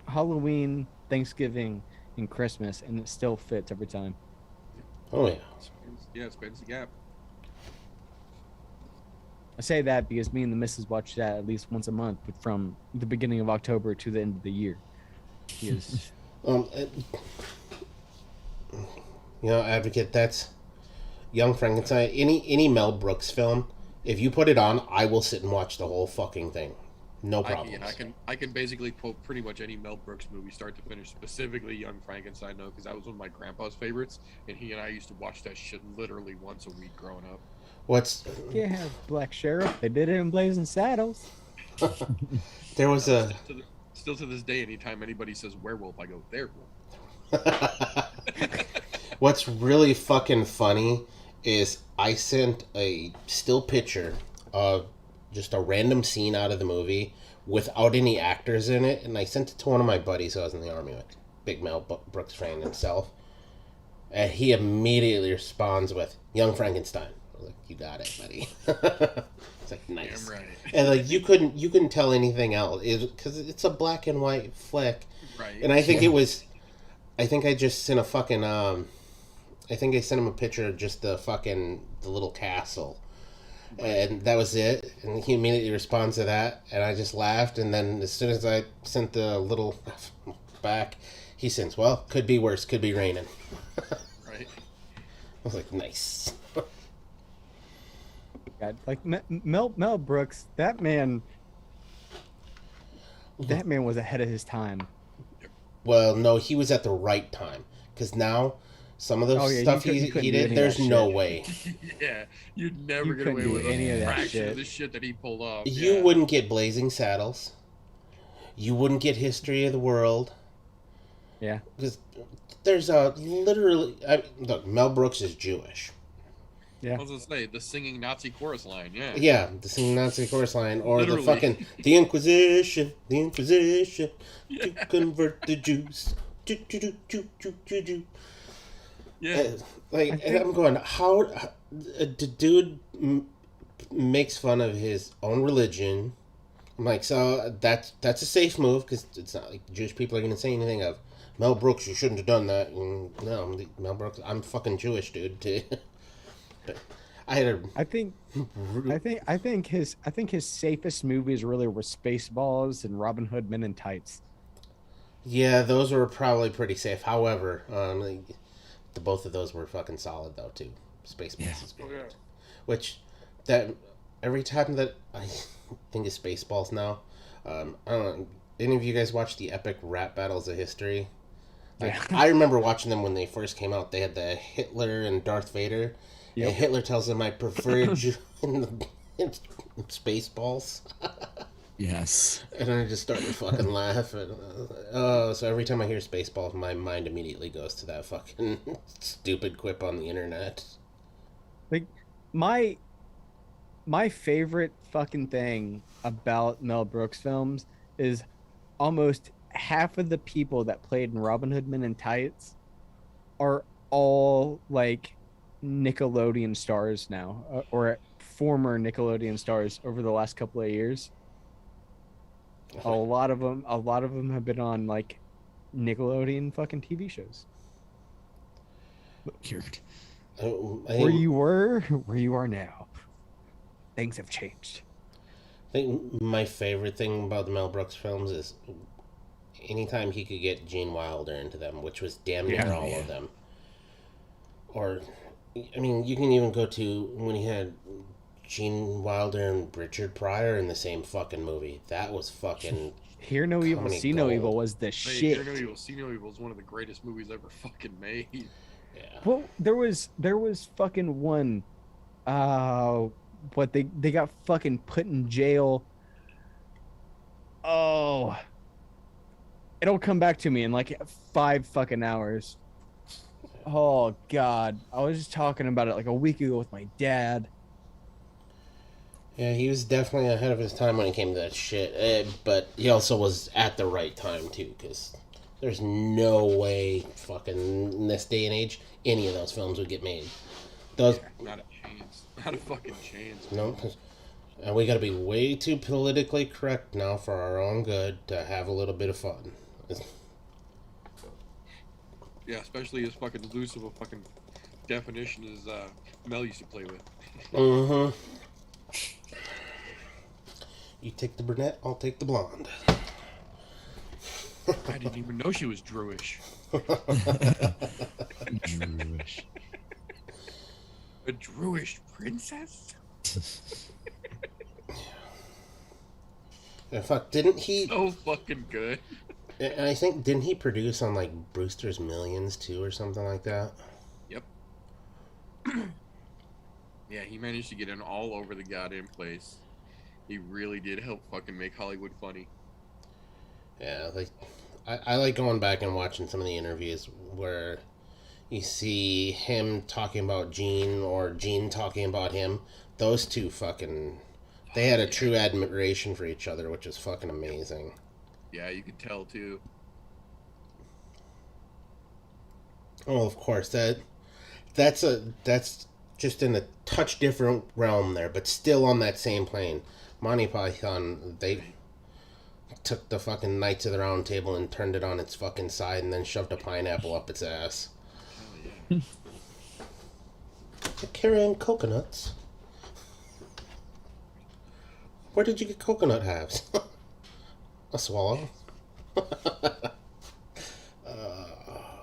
Halloween, Thanksgiving, and Christmas, and it still fits every time. Oh yeah. Yeah, it spans the gap. I say that because me and the missus watch that at least once a month, but from the beginning of October to the end of the year. Because Advocate, that's Young Frankenstein. Any Mel Brooks film, if you put it on, I will sit and watch the whole fucking thing. No problem. I can basically quote pretty much any Mel Brooks movie start to finish, specifically Young Frankenstein, though, because that was one of my grandpa's favorites, and he and I used to watch that shit literally once a week growing up. What's yeah, Black Sheriff. They did it in Blazing Saddles. there was a Still to this day, anytime anybody says werewolf, I go, there. What's really fucking funny is I sent a still picture of just a random scene out of the movie without any actors in it, and I sent it to one of my buddies who I was in the army with, big Mel Brooks fan himself, and he immediately responds with Young Frankenstein. I was like, you got it, buddy. It's like, nice. Damn right. And like you couldn't tell anything else because it's a black and white flick. Right. And I think I think I just sent a fucking I think I sent him a picture of just the little castle. And that was it. And he immediately responds to that, and I just laughed. And then as soon as I sent the little back, he sends, well, could be worse, could be raining. Right. I was like, nice. God, like Mel Brooks, that man was ahead of his time. Well, no, he was at the right time. Because now, some of the stuff he did, there's no way. Yeah, you'd never You get couldn't away do with any of a that fraction shit. of the shit that he pulled off. You Yeah. wouldn't get Blazing Saddles. You wouldn't get History of the World. Yeah. Because there's literally... look, Mel Brooks is Jewish. Yeah. I was gonna say the singing Nazi chorus line. Yeah. Yeah, the singing Nazi chorus line, or Literally. the fucking the Inquisition, to convert the Jews. Do, do, do, do, do, do, do. Yeah. And I'm going, how the dude makes fun of his own religion. I'm like, so that's a safe move because it's not like Jewish people are going to say anything of Mel Brooks. You shouldn't have done that. And no, Mel Brooks. I'm fucking Jewish, dude. But I think his safest movies really were Spaceballs and Robin Hood Men in Tights. yeah, those were probably pretty safe. However, the both of those were fucking solid though too. Spaceballs is great. Oh, yeah. Which that every time that I think of Spaceballs now, I don't know. Any of you guys watch the epic rap battles of history? Like, Yeah. I remember watching them when they first came out. They had the Hitler and Darth Vader. Yep. And Hitler tells him, "I prefer you in Spaceballs." Yes. And I just started to fucking laugh. And, so every time I hear Spaceballs, my mind immediately goes to that fucking stupid quip on the internet. Like my favorite fucking thing about Mel Brooks films is almost half of the people that played in Robin Hood Men in Tights are all like Nickelodeon stars now, or former Nickelodeon stars over the last couple of years. A lot of them have been on like Nickelodeon fucking TV shows. Cured. I Where think, you were, where you are now. Things have changed. I think my favorite thing about the Mel Brooks films is anytime he could get Gene Wilder into them, which was damn near Yeah. all of them. Or, I mean, you can even go to when he had Gene Wilder and Richard Pryor in the same fucking movie. That was fucking Hear No Evil, comedy See No gold. Evil was the Hey, shit. Hear No Evil, See No Evil is one of the greatest movies ever fucking made. Yeah. Well, there was fucking one. But they got fucking put in jail. Oh, it'll come back to me in like 5 fucking hours. Oh God, I was just talking about it like a week ago with my dad. Yeah, he was definitely ahead of his time when it came to that shit. But he also was at the right time, too, because there's no way fucking in this day and age any of those films would get made. Those, Not a chance. Not a fucking chance. no, and we gotta be way too politically correct now for our own good to have a little bit of fun. Yeah, especially as fucking loose of a fucking definition as Mel used to play with. Mm-hmm. You take the brunette, I'll take the blonde. I didn't even know she was Druish. Jewish. A Druish princess? In fact, didn't he? So fucking good. And I think didn't he produce on like Brewster's Millions too, or something like that? Yep. Yeah, he managed to get in all over the goddamn place. He really did help fucking make Hollywood funny. Yeah, like I like going back and watching some of the interviews where you see him talking about Gene or Gene talking about him. Those two fucking, they had a true admiration for each other, which is fucking amazing. Yeah, you could tell too. Oh, of course that's just in a touch different realm there, but still on that same plane. Monty Python, they took the fucking Knights of the Round Table and turned it on its fucking side and then shoved a pineapple up its ass. Hell yeah. They're carrying coconuts. Where did you get coconut halves? A swallow?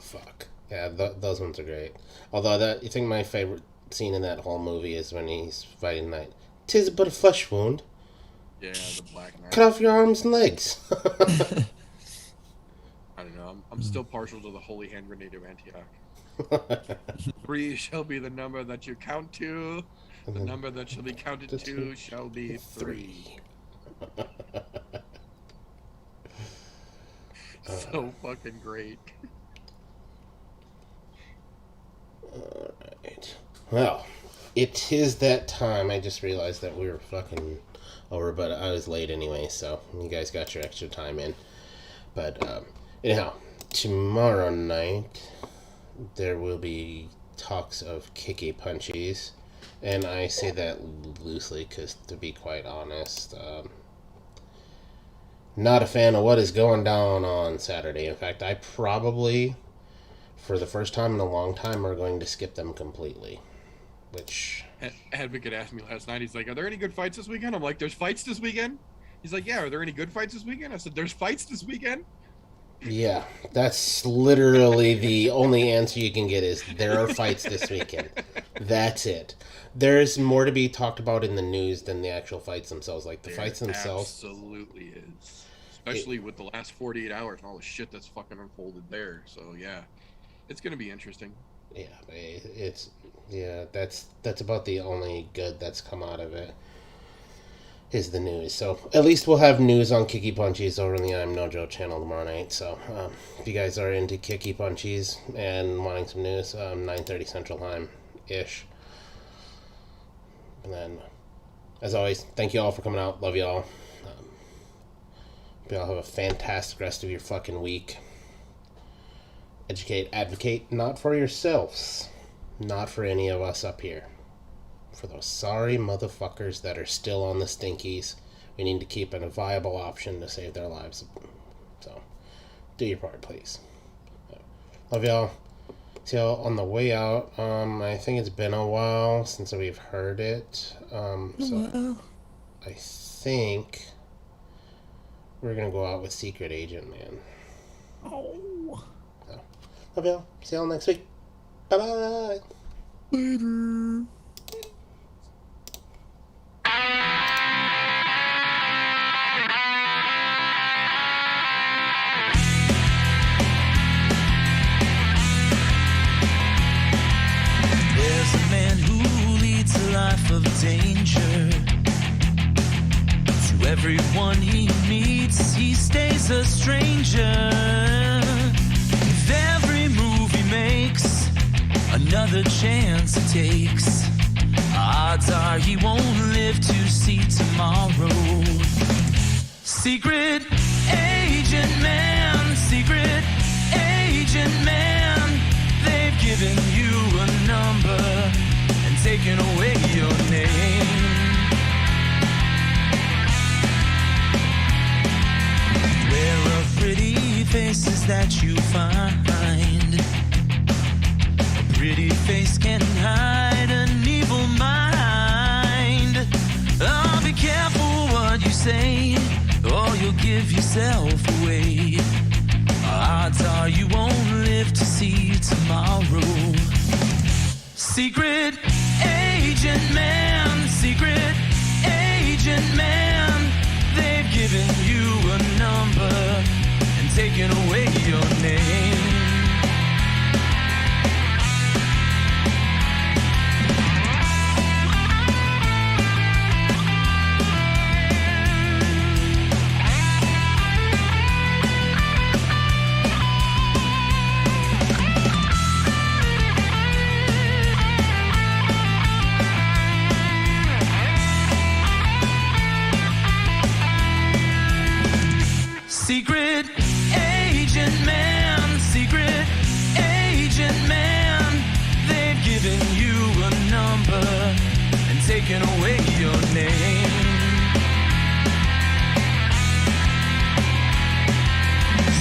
Fuck. Yeah, those ones are great. Although I think my favorite scene in that whole movie is when he's fighting Knight. 'Tis but a flesh wound. Yeah, the Black Knight. Cut off your arms and legs. I don't know. I'm still partial to the Holy Hand Grenade of Antioch. 3 shall be the number that you count to. The number that shall be counted to shall be 3. So fucking great. Alright. Well, it is that time. I just realized that we were fucking over, but I was late anyway, so you guys got your extra time in. But, anyhow, tomorrow night there will be talks of kicky punchies. And I say that loosely because, to be quite honest, not a fan of what is going down on Saturday. In fact, I probably, for the first time in a long time, are going to skip them completely. Which... Advocate asked me last night, he's like, are there any good fights this weekend? I'm like, there's fights this weekend? He's like, yeah, are there any good fights this weekend? I said, there's fights this weekend? Yeah, that's literally the only answer you can get is there are fights this weekend. That's it. There's more to be talked about in the news than the actual fights themselves. Like, the fights themselves... Absolutely is. Especially with the last 48 hours and all the shit that's fucking unfolded there. So, yeah. It's going to be interesting. Yeah, it's... Yeah, that's about the only good that's come out of it. Is the news. So at least we'll have news on Kicky Punchies over on the I'm No Joe channel tomorrow night. So if you guys are into Kicky Punchies and wanting some news, 9:30 Central Time ish. And then, as always, thank you all for coming out. Love you all. Hope you all have a fantastic rest of your fucking week. Educate, advocate, not for yourselves, not for any of us up here. For those sorry motherfuckers that are still on the stinkies, we need to keep it a viable option to save their lives. So, do your part, please. Love y'all. See y'all on the way out. I think it's been a while since we've heard it. So I think we're gonna go out with Secret Agent Man. Oh. So, love y'all. See y'all next week. Bye bye. Later. There's a man who leads a life of danger. To everyone he meets, he stays a stranger. With every move he makes, another chance he takes. Odds are he won't live to see tomorrow. Secret agent man, secret agent man. They've given you a number and taken away your name. Where a pretty faces that you find. A pretty face can hide an evil mind. Oh, be careful what you say, or you'll give yourself away. Odds are you won't live to see tomorrow. Secret agent man, secret agent man. They've given you a number and taken away your name. Secret agent man, secret agent man. They've given you a number and taken away your name.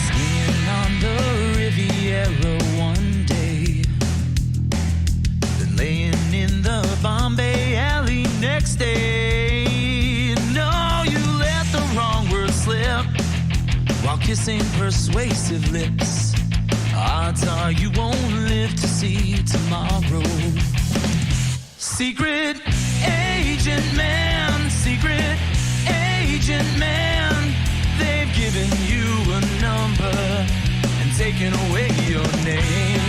Skiing on the Riviera one day, then laying in the Bombay alley next day. No, you let the wrong word slip while kissing persuasive lips. Odds are you won't live to see tomorrow. Secret agent man, secret agent man. They've given you a number and taken away your name.